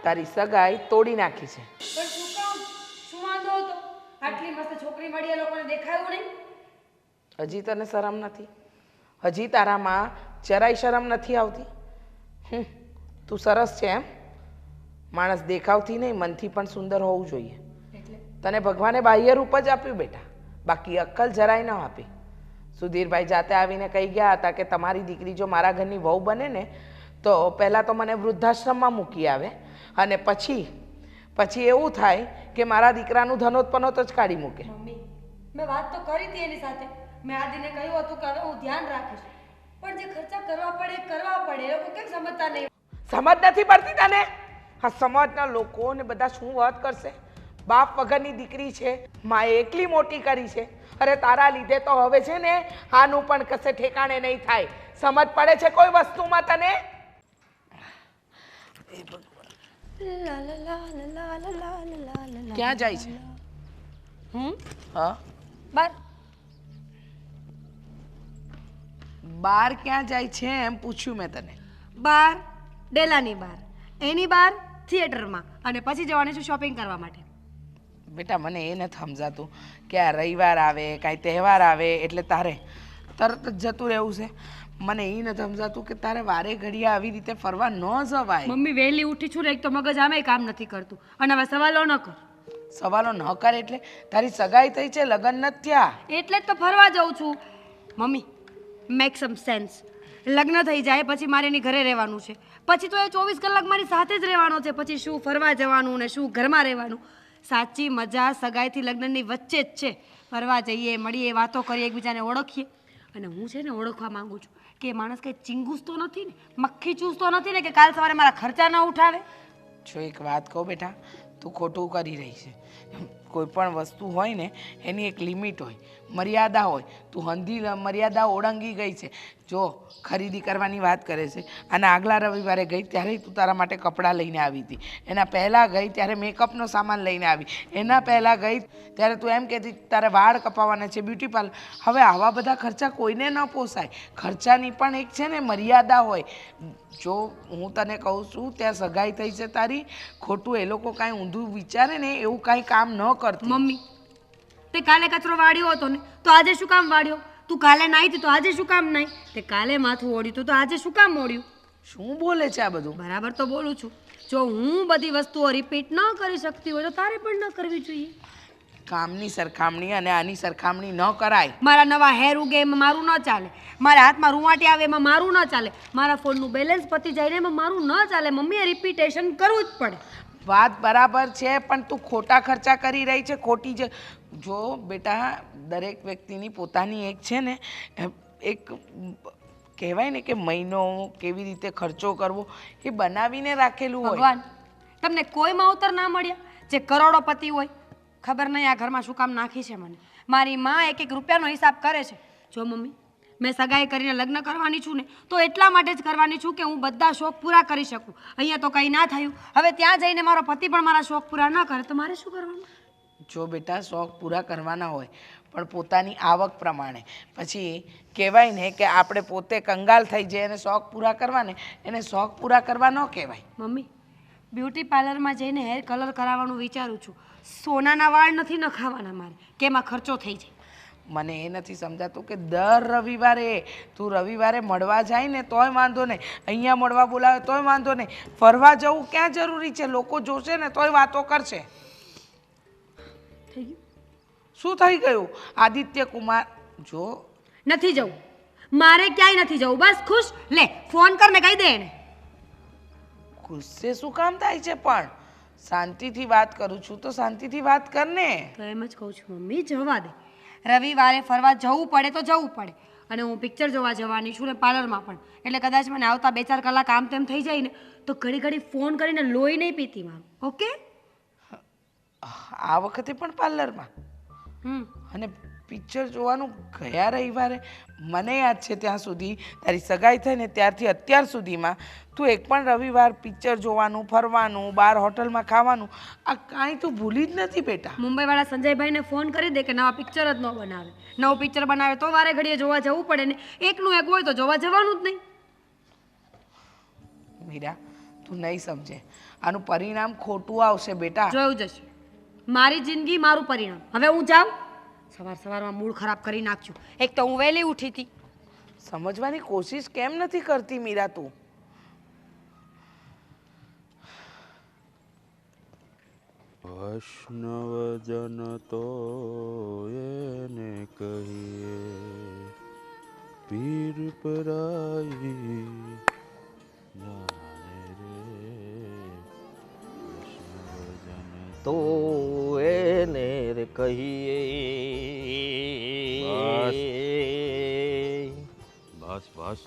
તારી સગાઈ તોડી નાખી છે. પણ શું કામ? શું વાંધો હતો? આટલી મસ્ત છોકરી મળી એ લોકોને દેખાયું નહીં? હજી તને શરમ નથી? હજી તારામાં જરાય શરમ નથી આવતી? તું સરસ છે એમ? માણસ દેખાવથી નહીં મનથી પણ સુંદર હોવું જોઈએ. એટલે તને ભગવાને બાહ્ય રૂપ જ આપ્યું બેટા, બાકી અક્કલ જરાય ન આપી. સુધીરભાઈ જાતે આવીને કહી ગયા હતા કે તમારી દીકરી જો મારા ઘરની વહુ બને ને તો પહેલાં તો મને વૃદ્ધાશ્રમમાં મૂકી આવે અને પછી એવું થાય કે મારા દીકરાનું ધનોત્પનોત જ કાઢી મૂકે. મમ્મી, મેં વાત તો કરી હતી એની સાથે. મેં આદિને કહ્યું હતું કે હવે હું ધ્યાન રાખીશ, પણ જે ખર્ચા કરવા પડે એ કરવા પડે. એ લોકો કેમ સમજતા નહીં? સમજ નથી પડતી તને? હા, સમાજના લોકો ને બધા શું વાત કરશે? બાપ વગરની દીકરી છે, માએ એકલી મોટી કરી છે. અરે તારા લીધે તો હવે છે ને આનું પણ કશે ઠેકાણે નહીં થાય. સમજ પડે છે કોઈ વસ્તુમાં તને? ક્યાં જાય છે? હા, બાર. બાર ક્યાં જાય છે એમ પૂછ્યું મેં તને. બાર, ડેલાની બાર, એની બાર થિયેટરમાં, અને પછી જવાની છું શોપિંગ કરવા માટે. બેટા મને એ નથી સમજાતું કે આ રવિવાર આવે કાંઈ તહેવાર આવે એટલે તારે તરત જ જતું રહેવું છે. મને એ નથી સમજાતું કે તારે વારે ઘડીએ આવી રીતે ફરવા ન જવાય. મમ્મી વહેલી ઉઠી છું ને, એક તો મગજ આમે કામ નથી કરતું, અને હવે સવાલો ન કર. સવાલો ન કરે એટલે તારી સગાઈ થઈ છે, લગ્ન નથી થયા. એટલે જ તો ફરવા જાઉં છું. મમ્મી, મેક સમ સેન્સ. લગ્ન થઈ જાય પછી મારે એની ઘરે રહેવાનું છે, પછી તો એ 24 કલાક મારી સાથે જ રહેવાનો છે. પછી શું ફરવા જવાનું ને શું ઘરમાં રહેવાનું? સાચી મજા સગાઈથી લગ્નની વચ્ચે જ છે. ફરવા જઈએ, મળીએ, વાતો કરીએ, એકબીજાને ઓળખીએ. અને હું છે ને ઓળખવા માંગુ છું કે એ માણસ કંઈ ચીંગુસ તો નથી ને, મક્ખી ચૂસતો નથી ને, કે કાલ સવારે મારા ખર્ચા ન ઉઠાવે. જો એક વાત કહું બેટા, તું ખોટું કરી રહી છે. કોઈ પણ વસ્તુ હોય ને એની એક લિમિટ હોય, મર્યાદા હોય. તું હંધી મર્યાદા ઓળંગી ગઈ છે. જો ખરીદી કરવાની વાત કરે છે, અને આગલા રવિવારે ગઈ ત્યારે તું તારા માટે કપડાં લઈને આવી હતી. એના પહેલાં ગઈ ત્યારે મેકઅપનો સામાન લઈને આવી. એના પહેલાં ગઈ ત્યારે તું એમ કહેતી તારે વાળ કપાવવાના છે, બ્યુટી પાર્લર. હવે આવા બધા ખર્ચા કોઈને ન પોસાય. ખર્ચાની પણ એક છે ને મર્યાદા હોય. જો હું તને કહું છું ત્યાં સગાઈ થઈ છે તારી, ખોટું એ લોકો કાંઈ ઊંધું વિચારે ને એવું કાંઈ કામ ન કરતી. મમ્મી, તે કાલે કચરો વાળ્યો હતો ને, તો આજે શું કામ વાળ્યો? તું કાલે નાહી હતી તો આજે શું કામ નાહી? તે કાલે માથું ઓળ્યું હતું તો આજે શું કામ ઓળ્યું? શું બોલે છે આ બધું? બરાબર તો બોલું છું. જો હું બધી વસ્તુઓ રિપીટ ન કરી શકતી હોય તો તારે પણ ન કરવી જોઈએ. કામની સરખામણી અને આની સરખામણી ન કરાય. મારા નવા હેર ઉગે એમાં મારું ન ચાલે, મારા હાથમાં રૂંવાટી આવે એમાં મારું ન ચાલે, મારા ફોનનું બેલેન્સ પતી જાય ને એમાં મારું ન ચાલે. મમ્મી, એ રિપીટેશન કરવું જ પડે. વાત બરાબર છે, પણ તું ખોટા ખર્ચા કરી રહી છે. ખોટી જ જો બેટા, દરેક વ્યક્તિની પોતાની એક છે ને એક કહેવાય ને કે મહિનો કેવી રીતે ખર્ચો કરવો એ બનાવીને રાખેલું હોય. ભગવાન, તમને કોઈ માવતર ના મળ્યા જે કરોડોપતિ હોય? ખબર નહીં આ ઘરમાં શું કામ નાખી છે મને. મારી માં એક એક રૂપિયાનો હિસાબ કરે છે. જો મમ્મી, મેં સગાઈ કરીને લગ્ન કરવાની છું ને તો એટલા માટે જ કરવાની છું કે હું બધા શોખ પૂરા કરી શકું. અહીંયા તો કંઈ ના થયું. હવે ત્યાં જઈને મારો પતિ પણ મારા શોખ પૂરા ન કરે તો મારે શું કરવાનું? જો બેટા, શોખ પૂરા કરવાના હોય પણ પોતાની આવક પ્રમાણે. પછી કહેવાય ને કે આપણે પોતે કંગાલ થઈ જઈએ અને શોખ પૂરા કરવાને, એને શોખ પૂરા કરવા ન કહેવાય. મમ્મી, બ્યુટી પાર્લરમાં જઈને હેર કલર કરાવવાનું વિચારું છું. સોનાના વાળ નથી નખાવાના મારે, કે એમાં ખર્ચો થઈ જાય. મને એ નથી સમજાતું કે દર રવિવારે તું રવિવારે મળવા જાય ને તોય વાંધો નહીં, અહીંયા મળવા બોલાવે તોય વાંધો નહીં. ફરવા જવું ક્યાં જરૂરી છે? લોકો જોશે ને તોય વાતો કરશે. થઈ ગયું? શું થઈ ગયું? આદિત્ય કુમાર જો નથી જવું મારે, ક્યાંય નથી જવું. બસ ખુશ. લે ફોન કરને કહી દે એને. ગુસ્સે શું કામ થાય છે? પણ શાંતિથી વાત કરું છું તો શાંતિથી વાત કર ને. તો એમ જ કહું છું મમ્મી, જવા દે. રવિવારે ફરવા જવું પડે તો જવું પડે, અને હું પિક્ચર જોવા જવાની છું ને પાર્લરમાં પણ. એટલે કદાચ મને આવતા 2-4 કલાક આમ તેમ થઈ જાય ને તો ઘડી ઘડી ફોન કરીને લોહી નહીં પીતી મારું. ઓકે? આ વખતે પણ પાર્લરમાં? અને પિક્ચર જોવાનું ગયા રવિવારે? મને યાદ છે ત્યાં સુધી તારી સગાઈ થઈ ને ત્યારથી અત્યાર સુધીમાં તું એક પણ રવિવાર પિક્ચર જોવાનું, ફરવાનું, બહાર હોટલમાં ખાવાનું આ કાંઈ તું ભૂલી જ નથી બેટા. મુંબઈવાળા સંજયભાઈને ફોન કરી દે કે નવા પિક્ચર જ ન બનાવે. નવું પિક્ચર બનાવે તો વારે ઘડીએ જોવા જવું પડે ને. એકનું એક હોય તો જોવા જવાનું જ નહીં. મીરા, તું નહીં સમજે. આનું પરિણામ ખોટું આવશે બેટા. જોયું જશે. મારી જિંદગી મારું પરિણામ. હવે હું જાઉં. સવારમાં મૂડ ખરાબ કરી નાખ્યું. એક તો હું વહેલી ઉઠી હતી. સમજવાની કોશિશ કેમ નથી કરતી મીરા તું? વૈષ્ણવજન તો એને કહીએ પીર પરાઈ જાને રે વૈષ્ણવજન તો એને રે કહીએ બસ બસ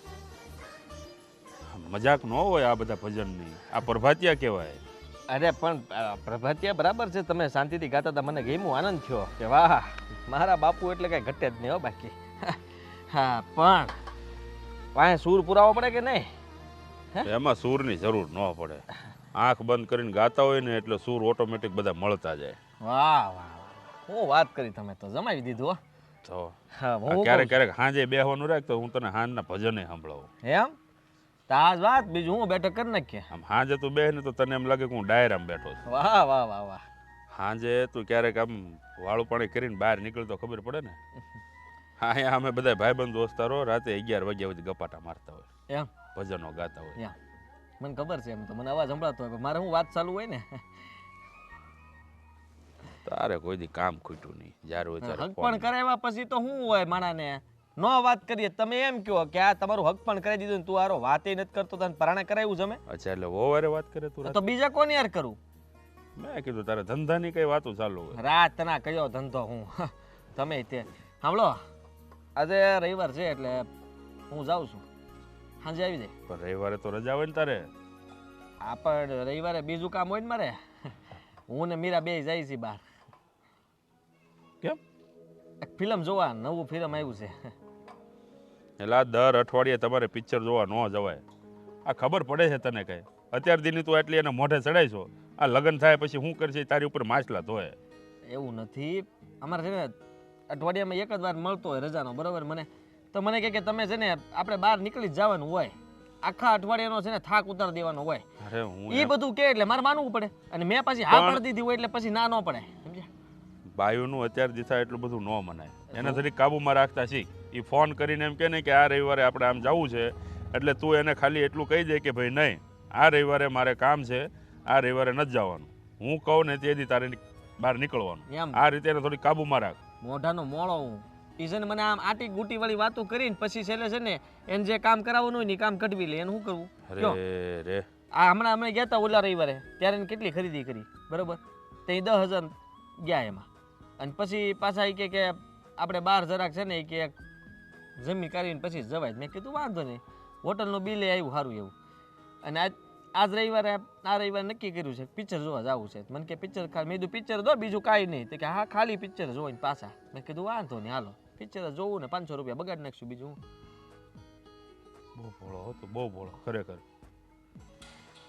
મજાક ન હોય આ બધા ભજનની. આ પ્રભાતિયા કહેવાય. અરે પણ પ્રભાતિયા બરાબર છે, તમે શાંતિથી ગાતા હતા, મને ગમ્યું, આનંદ થયો કે વાહ મારા બાપુ એટલે કઈ ઘટે જ નહીં હો બાકી. હા પણ પાસે સૂર પુરાવો પડે કે નહીં? એમાં સૂરની જરૂર ન પડે. આંખ બંધ કરીને ગાતા હોય ને એટલે સૂર ઓટોમેટિક બધા મળતા જાય. વાહ વાહ હું વાત કરી, તમે તો જમાવી દીધું હો. તો હા આ હું ક્યારેક ક્યારેક સાંજે બેહવાનું રાખ તો હું તને હાંજના ભજને સંભળાવું. એમ તાજ વાત, બીજું હું બેઠક કરી નાખીએ. આમ સાંજે તું બેહ ને તો તને એમ લાગે કે હું ડાયરામાં બેઠો છું. વાહ વાહ વાહ વાહ. સાંજે તું ક્યારેક આમ વાળું પાણી કરીને બહાર નીકળતો ખબર પડે ને. હા અહીંયા અમે બધા ભાઈબંધ દોસ્તારો રાતે 11 વાગ્યા સુધી ગપાટા મારતા હોય, એમ ભજનો ગાતા હોય. યા મને ખબર છે, એમ તો મને અવાજ સંભળાતો હોય, પણ મારે હું વાત ચાલુ હોય ને. તારે કોઈ દી કામ ખૂટ્યું નહીં. જ્યારે હોય ત્યારે હક પણ કરાવ્યા પછી તો શું હોય માણાને નો વાત કરીએ. તમે એમ કહો કે આ તમારું હક પણ કરાવી દીધું ને તું આરો વાતે નથી કરતો, તને પરાણે કરાવ્યું જમે. અચ્છા એટલે વોવારે વાત કરે તું તો બીજા કોની યાર કરું? મેં કીધું તારે ધંધાની કઈ વાતો ચાલુ હોય. રાતના કયો ધંધો હું તમે તે સાંભળો, આજે રવિવાર છે એટલે હું જાઉં છું, સાંજે આવી જાય. પણ રવિવારે તો રજા હોય ને તારે. આ પણ રવિવારે બીજું કામ હોય ને મારે. હું ને મીરા બે જાય છે બહાર. કેમ? એક ફિલ્મ જોવા, નવું ફિલ્મ આવ્યું છે. એટલે આ દર અઠવાડિયે તમારે પિક્ચર જોવા ન જવાય. આ ખબર પડે છે તને કઈ? અત્યાર દીની તું એટલી એને મોઢે ચડાઈ છો. આ લગ્ન થાય પછી શું કરશે તારી ઉપર માછલા ધોય. એવું નથી, અમારે છે ને અઠવાડિયામાં એક જ વાર મળતો હોય રજાનો, બરાબર? મને તો મને કહે કે તમે છે ને આપણે બહાર નીકળી જ જવાનું હોય, આખા અઠવાડિયાનો છે ને થાક ઉતાર દેવાનો હોય. અરે હું એ બધું કે એટલે મારે માનવું પડે, અને મેં પછી હા પાડી દીધી હોય એટલે પછી ના ન પડે, સમજ્યા? બાયુનું અત્યાર દિશા એટલું બધું ન મનાય. એને જરી કાબુમાં રાખતા શીખ. એ ફોન કરીને એમ કે ને કે આ રવિવારે આપણે આમ જવું છે, એટલે તું એને ખાલી એટલું કહી દે કે ભાઈ નહીં, આ રવિવારે મારે કામ છે, આ રવિવારે નથી જવાનું. હું કહું ને તેથી તારે બહાર નીકળવાનું. એમ આ રીતે એને થોડી કાબુમાં રાખ. મોઢાનો મોળો હું એ છે ને મને આમ આટી ગુટી વાળી વાતો કરીને પછી છેલ્લે છે ને એને જે કામ કરાવવાનું હોય ને એ કામ કઢવી લે. એને શું કરવું? કયો? અરે રે આ હમણાં અમે ગયા હતા ઓલા રવિવારે, ત્યારે એને કેટલી ખરીદી કરી, બરાબર? તે 10,000 ગયા એમાં. અને પછી પાછા એ કે આપણે બહાર જરાક છે ને એ કે જમી કરીને પછી જવાય. મેં કીધું વાંધો નહીં, હોટલનું બિલ આવ્યું સારું એવું. અને આજ રવિવારે આ રવિવારે નક્કી કર્યું છે પિક્ચર જોવા જવું છે. મને કે પિક્ચર ખાલી, મેં કીધું પિક્ચર દો બીજું કાંઈ નહીં. તો કે હા ખાલી પિક્ચર જોઈને પાછા. મેં કીધું વાંધો નહીં, હાલો પિક્ચર જોવું ને 500 રૂપિયા બગાડી નાખશું, બીજું બહુ ભોળો હતો, બહુ ભોળો ખરેખર.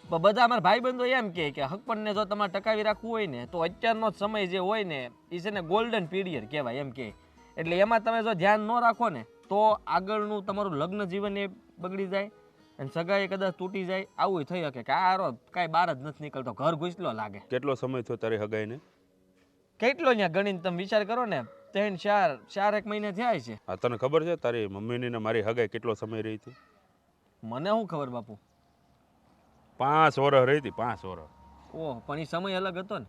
બધા અમારા ભાઈબંધો એમ કે હકપણને જો તમારે ટકાવી રાખવું હોય ને તો અત્યારનો સમય જે હોય ને એ છે ને ગોલ્ડન પીરિયડ કહેવાય એમ કે. એટલે એમાં તમે જો ધ્યાન ન રાખો ને તો આગળનું તમારું લગ્ન જીવન એ બગડી જાય અને સગાઈ કદાચ તૂટી જાય. આવું થઈ શકે કે આરો કાંઈ બહાર જ નથી નીકળતો, ઘર ઘૂસલો લાગે. કેટલો સમય થયો તારી હગાઈને? કેટલો ત્યાં ગણીને તમે વિચાર કરો ને, 3-4 મહિના થયા છે. આ તને ખબર છે તારી મમ્મીની ને મારી હગાઈ કેટલો સમય રહી હતી? મને શું ખબર બાપુ. 5 વર્ષ રહી હતી. 5 વર્ષ. ઓહ, પણ એ સમય અલગ હતો ને.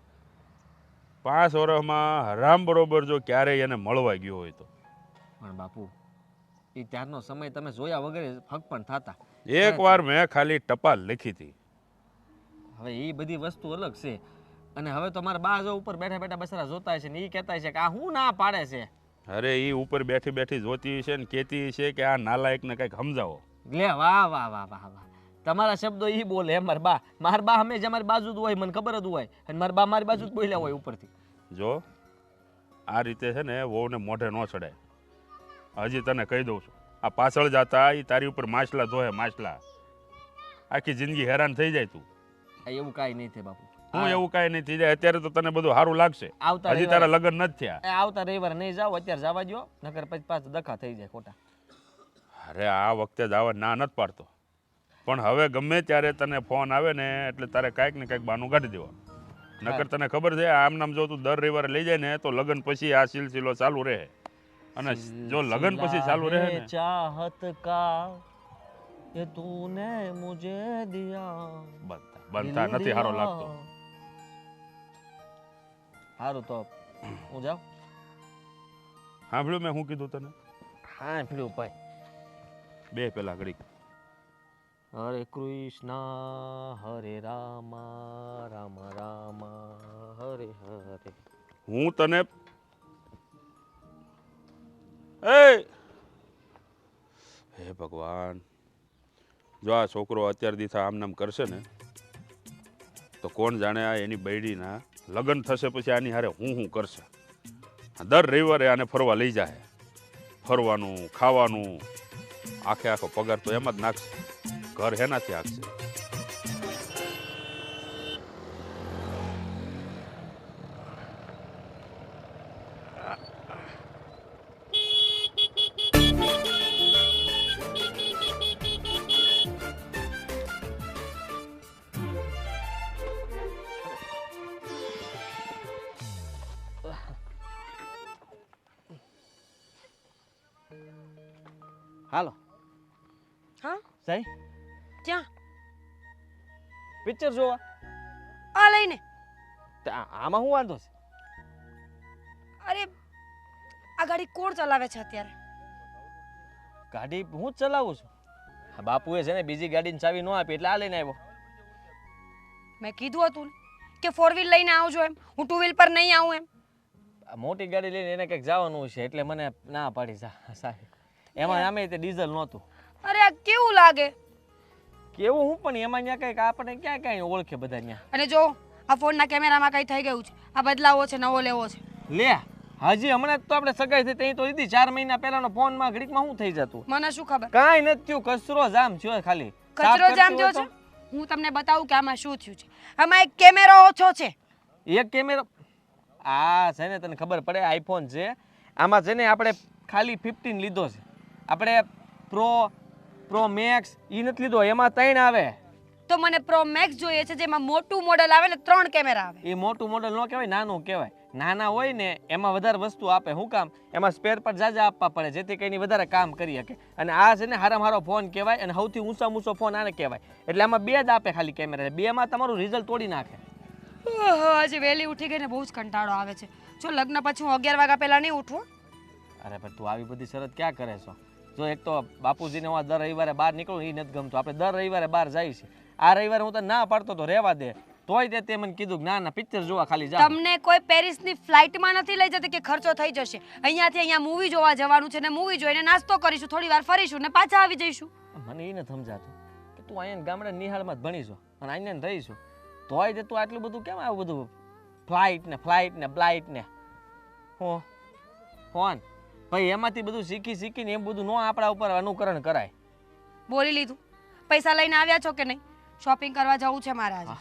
5 વર્ષમાં હરામ બરોબર જો ક્યારેય એને મળવા ગયો હોય તો. પણ બાપુ એ ત્યારનો સમય તમે જોયા વગર હક પણ થતા. એક વાર મેં ખાલી ટપાલ લખી હતી. હવે એ બધી વસ્તુ અલગ છે. અને હવે તો મારા બા જો ઉપર બેઠા બેઠા બસરા જોતા છે ને એ કહેતા છે કે આ હું ના પાડે છે. અરે એ ઉપર બેઠી બેઠી જોતી છે ને કહેતી છે કે આ નાલાયકને કંઈક સમજાવો. લે વાહ વાહ વાહ વાહ વાહ, તમારા શબ્દો એ બોલે. મારા બા હંમેશા અમારી બાજુ જ હોય, મને ખબર જ હોય. અને મારા બા મારી બાજુ જ બોલ્યા હોય ઉપરથી. જો આ રીતે છે ને વહુને મોઢે ન ચડાય. હજી તને કહી દઉં છું, આ પાછળ જતા એ તારી ઉપર માછલા ધોહે, માછલા. આખી જિંદગી હેરાન થઈ જાય તું. એવું કાંઈ નહીં થાય બાપુ. હું એવું કાંઈ નહીં થઈ જાય. અત્યારે તો તને બધું સારું લાગશે. હજી તારા લગ્ન નથી થયા. આવતા રવિવારે નહીં જાઓ, અત્યારે જવા દો, નકર પછી પાછું દખા થઈ જાય ખોટા. અરે આ વખતે જવા ના નથી પાડતો. પણ હવે ગમે ત્યારે તને ફોન આવે ને એટલે તારે કાંઈક ને કાંઈક બહાનું કાઢી દેવાનું. નકર તને ખબર છે આમ નામ જો તું દર રવિવારે લઈ જાય ને તો લગ્ન પછી આ સિલસિલો ચાલુ રહે. અને જો લગ્ન પછી ચાલુ રહે ને ચાહત કા ये तूने मुझे दिया બનતા નથી સારો લાગતો. સારું તો હું જાઉં. સાંભળ્યું મેં શું કીધું તને? હા પેલું ભાઈ બે પેલા ઘડીક હરે કૃષ્ણ હરે રામા રામ રામ હરે હરે. હું તને એ હે ભગવાન, જો આ છોકરો અત્યારથી આમ નામ કરશે ને તો કોણ જાણે આ એની બૈડીના લગ્ન થશે પછી આની હારે હું કરશે. દર રવિવારે આને ફરવા લઈ જાય, ફરવાનું ખાવાનું આખે આખો પગાર તો એમાં જ નાખશે. ઘર હેનાથી હાંકશે. હાલો હા સાઈ ક્યાં? પિક્ચર જોવા. આ લઈને. આમાં શું વાંધો છે? અરે આ ગાડી કોણ ચલાવે છે અત્યારે? ગાડી હું જ ચલાવું છું. આ બાપુએ છે ને બીજી ગાડીની ચાવી ન આપી એટલે આ લઈને આવ્યો. મેં કીધું હતું ને કે 4 વ્હીલ લઈને આવજો એમ, હું 2 વ્હીલ પર નહીં આવું એમ. આ મોટી ગાડી લઈને એને કંઈક જવાનું છે એટલે મને ના પાડી સાહેબ. એમાં આમે તે ડીઝલ નહોતું. અરે આ કેવું લાગે? કેવું હું પણ એમાં ત્યાં કંઈક આપણે ક્યાં ક્યાંય ઓળખે બધા ત્યાં. અને જો આ ફોનના કેમેરામાં કંઈ થઈ ગયું છે, આ બદલાવો છે, નવો લેવો છે. લે હજી હમણાં જ તો આપણે સગાઈ થઈ ત્યાં તો લીધી 4 મહિના પહેલાનો ફોનમાં ઘડીકમાં શું થઈ જતું? મને શું ખબર? કાંઈ નથી થયું, કચરો જામ થયો ખાલી. કચરો જામ થયો છે? હું તમને બતાવું કે આમાં શું થયું છે. આમાં એક કેમેરો ઓછો છે. એક કેમેરો આ છે ને તને ખબર પડે આઈફોન છે આમાં છે ને આપણે ખાલી 15 લીધો છે. આપણે પ્રો મેક્સ એ નથી લીધો, એમાં 3 આવે. તો મને પ્રો મેક્સ જોઈએ છે જેમાં મોટું મોડલ આવે ને 3 કેમેરા આવે. એ મોટું મોડલ ન કહેવાય, નાનું કહેવાય. નાના હોય ને એમાં વધારે વસ્તુ આપે. શું કામ? એમાં સ્પેર પાર્ટ જાજા આપવા પડે જેથી કરીને વધારે કામ કરી શકે. અને આ છે ને હારામાં હારો ફોન કહેવાય અને સૌથી ઊંચો ફોન આને કહેવાય. એટલે આમાં 2 જ આપે ખાલી કેમેરા. 2માં તમારું રિઝલ્ટ તોડી નાખે. આજે વહેલી ઉઠી ગઈને બહુ જ કંટાળો આવે છે. જો લગ્ન પછી હું 11 વાગ્યા પહેલા નહીં ઉઠું. અરે પણ તું આવી બધી શરત ક્યાં કરે છો? જો એક તો બાપુજીને હું દર રવિવારે બહાર નીકળું એ નથી ગમતું. આપણે દર રવિવારે બહાર જઈએ છીએ. આ રવિવારે હું તો ના પાડતો તો રહેવા દે, તોય તે મને કીધું ના ના પિક્ચર જોવા ખાલી જા. તમને કોઈ પેરિસની ફ્લાઇટમાં નથી લઈ જતી કે ખર્ચો થઈ જશે? અહીંયાથી અહીંયા મૂવી જોવા જવાનું છે ને મૂવી જોઈને નાસ્તો કરીશું, થોડી વાર ફરીશું ને પાછા આવી જઈશું. મને એ નથી સમજાતું કે તું અહીંયા ગામડે નિહાળમાં જ ભણીશું અને અહીંયા રહીશું, તોય તે તું આટલું બધું કેમ આવું બધું ફ્લાઇટ ને બ્લાઇટ ને ફોન ભાઈ એમાંથી બધું શીખીને એમ બધું ન આપણા ઉપર અનુકરણ કરાય. બોલી લીધું. પૈસા લઈને આવ્યા છો કે નહીં? શોપિંગ કરવા જવું છે મારે આજે.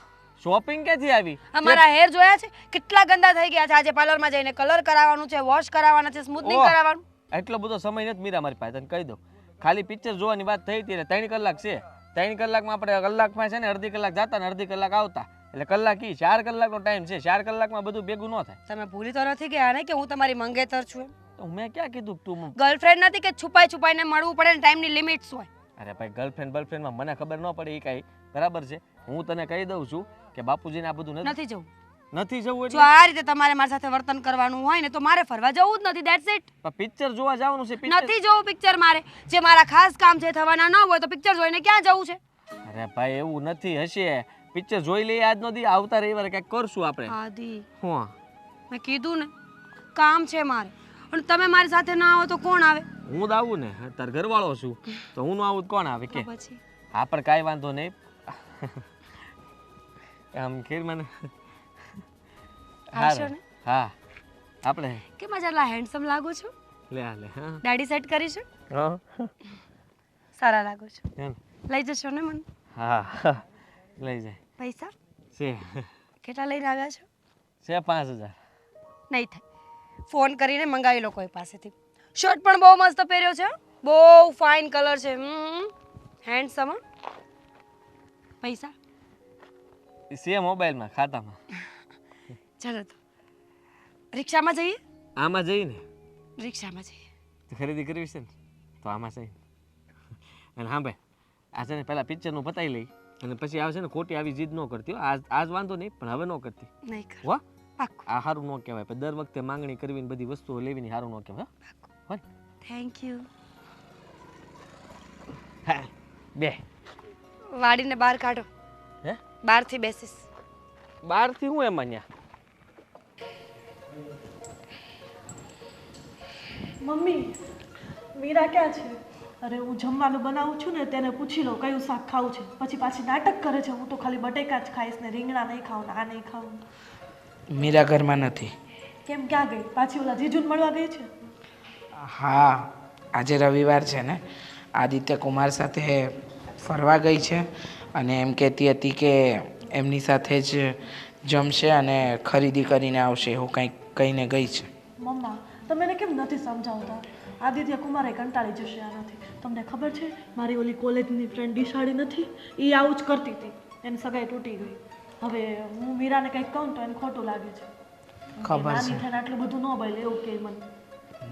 શોપિંગ ક્યાંથી આવી? અમારા હેર જોયા છે કેટલા ગંદા થઈ ગયા છે. આજે પાર્લરમાં જઈને કલર કરાવવાનું છે, વોશ કરાવવાના છે, સ્મૂથનિંગ કરાવવાનું. એટલો બધો સમય નથી મીરા મારી પાસે, તને કહી દઉં. ખાલી પિક્ચર જોવાની વાત થઈ હતી એટલે 3 કલાક છે. 3 કલાકમાં આપણે કલાકમાં છે ને અડધી કલાક જતા ને અડધી કલાક આવતા, એટલે કલાક 4 કલાકનો ટાઈમ છે. 4 કલાકમાં બધું ભેગું ન થાય. તમે ભૂલી તો નથી ગયા ને કે હું તમારી મંગેતર છું એમ? તો મેં ક્યાં કીધું તું ગર્લફ્રેન્ડ નથી કે છુપાઈને મળવું પડે ને ટાઈમની લિમિટ્સ હોય. અરે ભાઈ ગર્લફ્રેન્ડમાં મને ખબર ન પડે એ કાંઈ બરાબર છે. હું તને કહી દઉં છું કે બાપુજીને આ બધું નથી જવું. નથી જવું જો આ રીતે તમારે મારી સાથે વર્તન કરવાનું હોય ને તો મારે ફરવા જવું જ નથી. That's it. પિક્ચર જોવા જવાનું છે. નથી જવું પિક્ચર મારે. જે મારા ખાસ કામ છે થવાના ન હોય તો પિક્ચર જોઈને ક્યાં જવું છે? અરે ભાઈ એવું નથી. હશે પિક્ચર જોઈ લઈએ આજનો દી, આવતા રવિવારે કંઈક કરશું આપણે. આદિ હા મેં કીધું ને કામ છે મારે. અને તમે મારી સાથે ના આવો તો કોણ આવે? હું જ આવું ને, તાર ઘરવાળો છું તો હું ન આવું કોણ આવે કે? પછી હા પણ કાંઈ વાંધો નહીં. આમ ખીર મને આવશો ને? હા આપણે કેમ આજે આટલા હેન્ડસમ લાગો છો? લે હા લે હા દાઢી સેટ કરીશું? હા સારા લાગો છો. હા લઈ જશો ને મને? હા લઈ જાય પૈસા છે કેટલા લઈને આવ્યા છો? છે 5000. નહીં થાય. ફોન કરીને મંગાવી લો કોઈ પાસેથી. શર્ટ પણ બહુ મસ્ત પહેર્યો છે. બહુ ફાઇન કલર છે. હેન્ડસમ. પૈસા છે મોબાઈલમાં ખાતામાં. ચાલો તો રિક્ષામાં જઈએ. આમાં જઈને રિક્ષામાં જઈએ. ખરીદી કરવી છે ને તો આમાં છે. અને હા ભાઈ આ છે ને પહેલાં પિક્ચરનું પતાવી લઈ અને પછી આવશે ને ખોટી આવી જીદ ન કરતી હો. આજ વાંધો નહીં પણ હવે ન કરતી નહીં કર. હો. પાક્કું. આ સારું ન કહેવાય. પણ દર વખતે માંગણી કરવી ને બધી વસ્તુઓ લેવીની સારું ન કહેવાય. હો ને? Thank you. હા બે વાડીને બહાર કાઢો. હે બહારથી બેસીશ. બહારથી હું એમાં ન્યા મમ્મી મીરા ક્યાં છે? અરે હું જમવાનું બનાવું છું ને તેને પૂછી લઉં કયું શાક ખાવું છે. પછી પાછી નાટક કરે છે હું તો ખાલી બટેકા જ ખાઈશ ને રીંગણા નહીં ખાવું ને આ નહીં ખાવું. મીરા ઘરમાં નથી. કેમ ક્યાં ગઈ? પાછી ઓલા જીજુને મળવા ગઈ છે? હા, આજે રવિવાર છે ને, આદિત્ય કુમાર સાથે ફરવા ગઈ છે અને એમ કહેતી હતી કે એમની સાથે જ જમશે અને ખરીદી કરીને આવશે એવું કંઈક કહીને ગઈ છે. મમ્મા તમે એને કેમ નથી સમજાવતા? આદિત્ય કુમારે કંટાળી જશે આનાથી. તમને ખબર છે મારી ઓલી કોલેજની ફ્રેન્ડ દિશાળી નથી, એ આવું જ કરતી હતી. એની સગાઈ તૂટી ગઈ. હવે હું મીરાને કંઈક કહું તો એને ખોટું લાગે છે. ખબર છે. નાની થઈને આટલું બધું ન બોલે એવું કે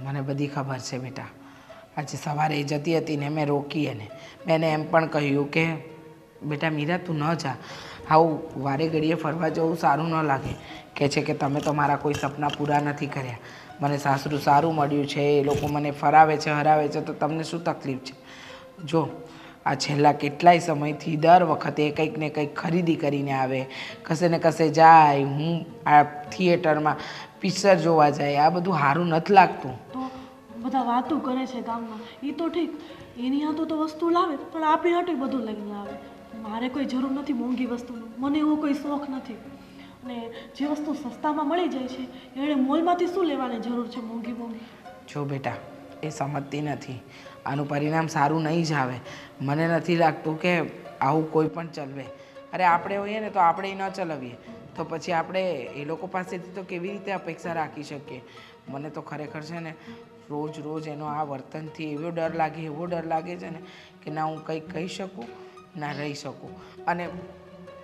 મને બધી ખબર છે બેટા. આજે સવારે એ જતી હતી ને મેં રોકી એને. મેં એને એમ પણ કહ્યું કે બેટા મીરા તું ન જા, આવું વારે ઘડીએ ફરવા જવું સારું ન લાગે. કહે છે કે તમે તો મારા કોઈ સપના પૂરા નથી કર્યા. મને સાસરું સારું મળ્યું છે, એ લોકો મને ફરાવે છે હરાવે છે, તો તમને શું તકલીફ છે? જો આ છેલ્લા કેટલાય સમયથી દર વખતે કંઈક ને કંઈક ખરીદી કરીને આવે, કશે ને કશે જાય, હું આ થિયેટરમાં પિક્ચર જોવા જાય, આ બધું સારું નથી લાગતું. તો બધા વાતો કરે છે ગામમાં, એ તો ઠીક, એની હાથો તો વસ્તુ લાવે પણ આપણી હાટું બધું લઈને આવે. મારે કોઈ જરૂર નથી મોંઘી વસ્તુનું, મને એવો કોઈ શોખ નથી. અને જે વસ્તુ સસ્તામાં મળી જાય છે એણે મોલમાંથી શું લેવાની જરૂર છે મોંઘી મોંઘી? જો બેટા એ સમજતી નથી. આનું પરિણામ સારું નહીં જ આવે. મને નથી લાગતું કે આવું કોઈ પણ ચલવે. અરે આપણે હોઈએ ને તો આપણે ન ચલાવીએ તો પછી આપણે એ લોકો પાસેથી તો કેવી રીતે અપેક્ષા રાખી શકીએ? મને તો ખરેખર છે ને રોજ રોજ એનો આ વર્તનથી એવો ડર લાગે છે ને કે ના હું કંઈક કહી શકું ના રહી શકું. અને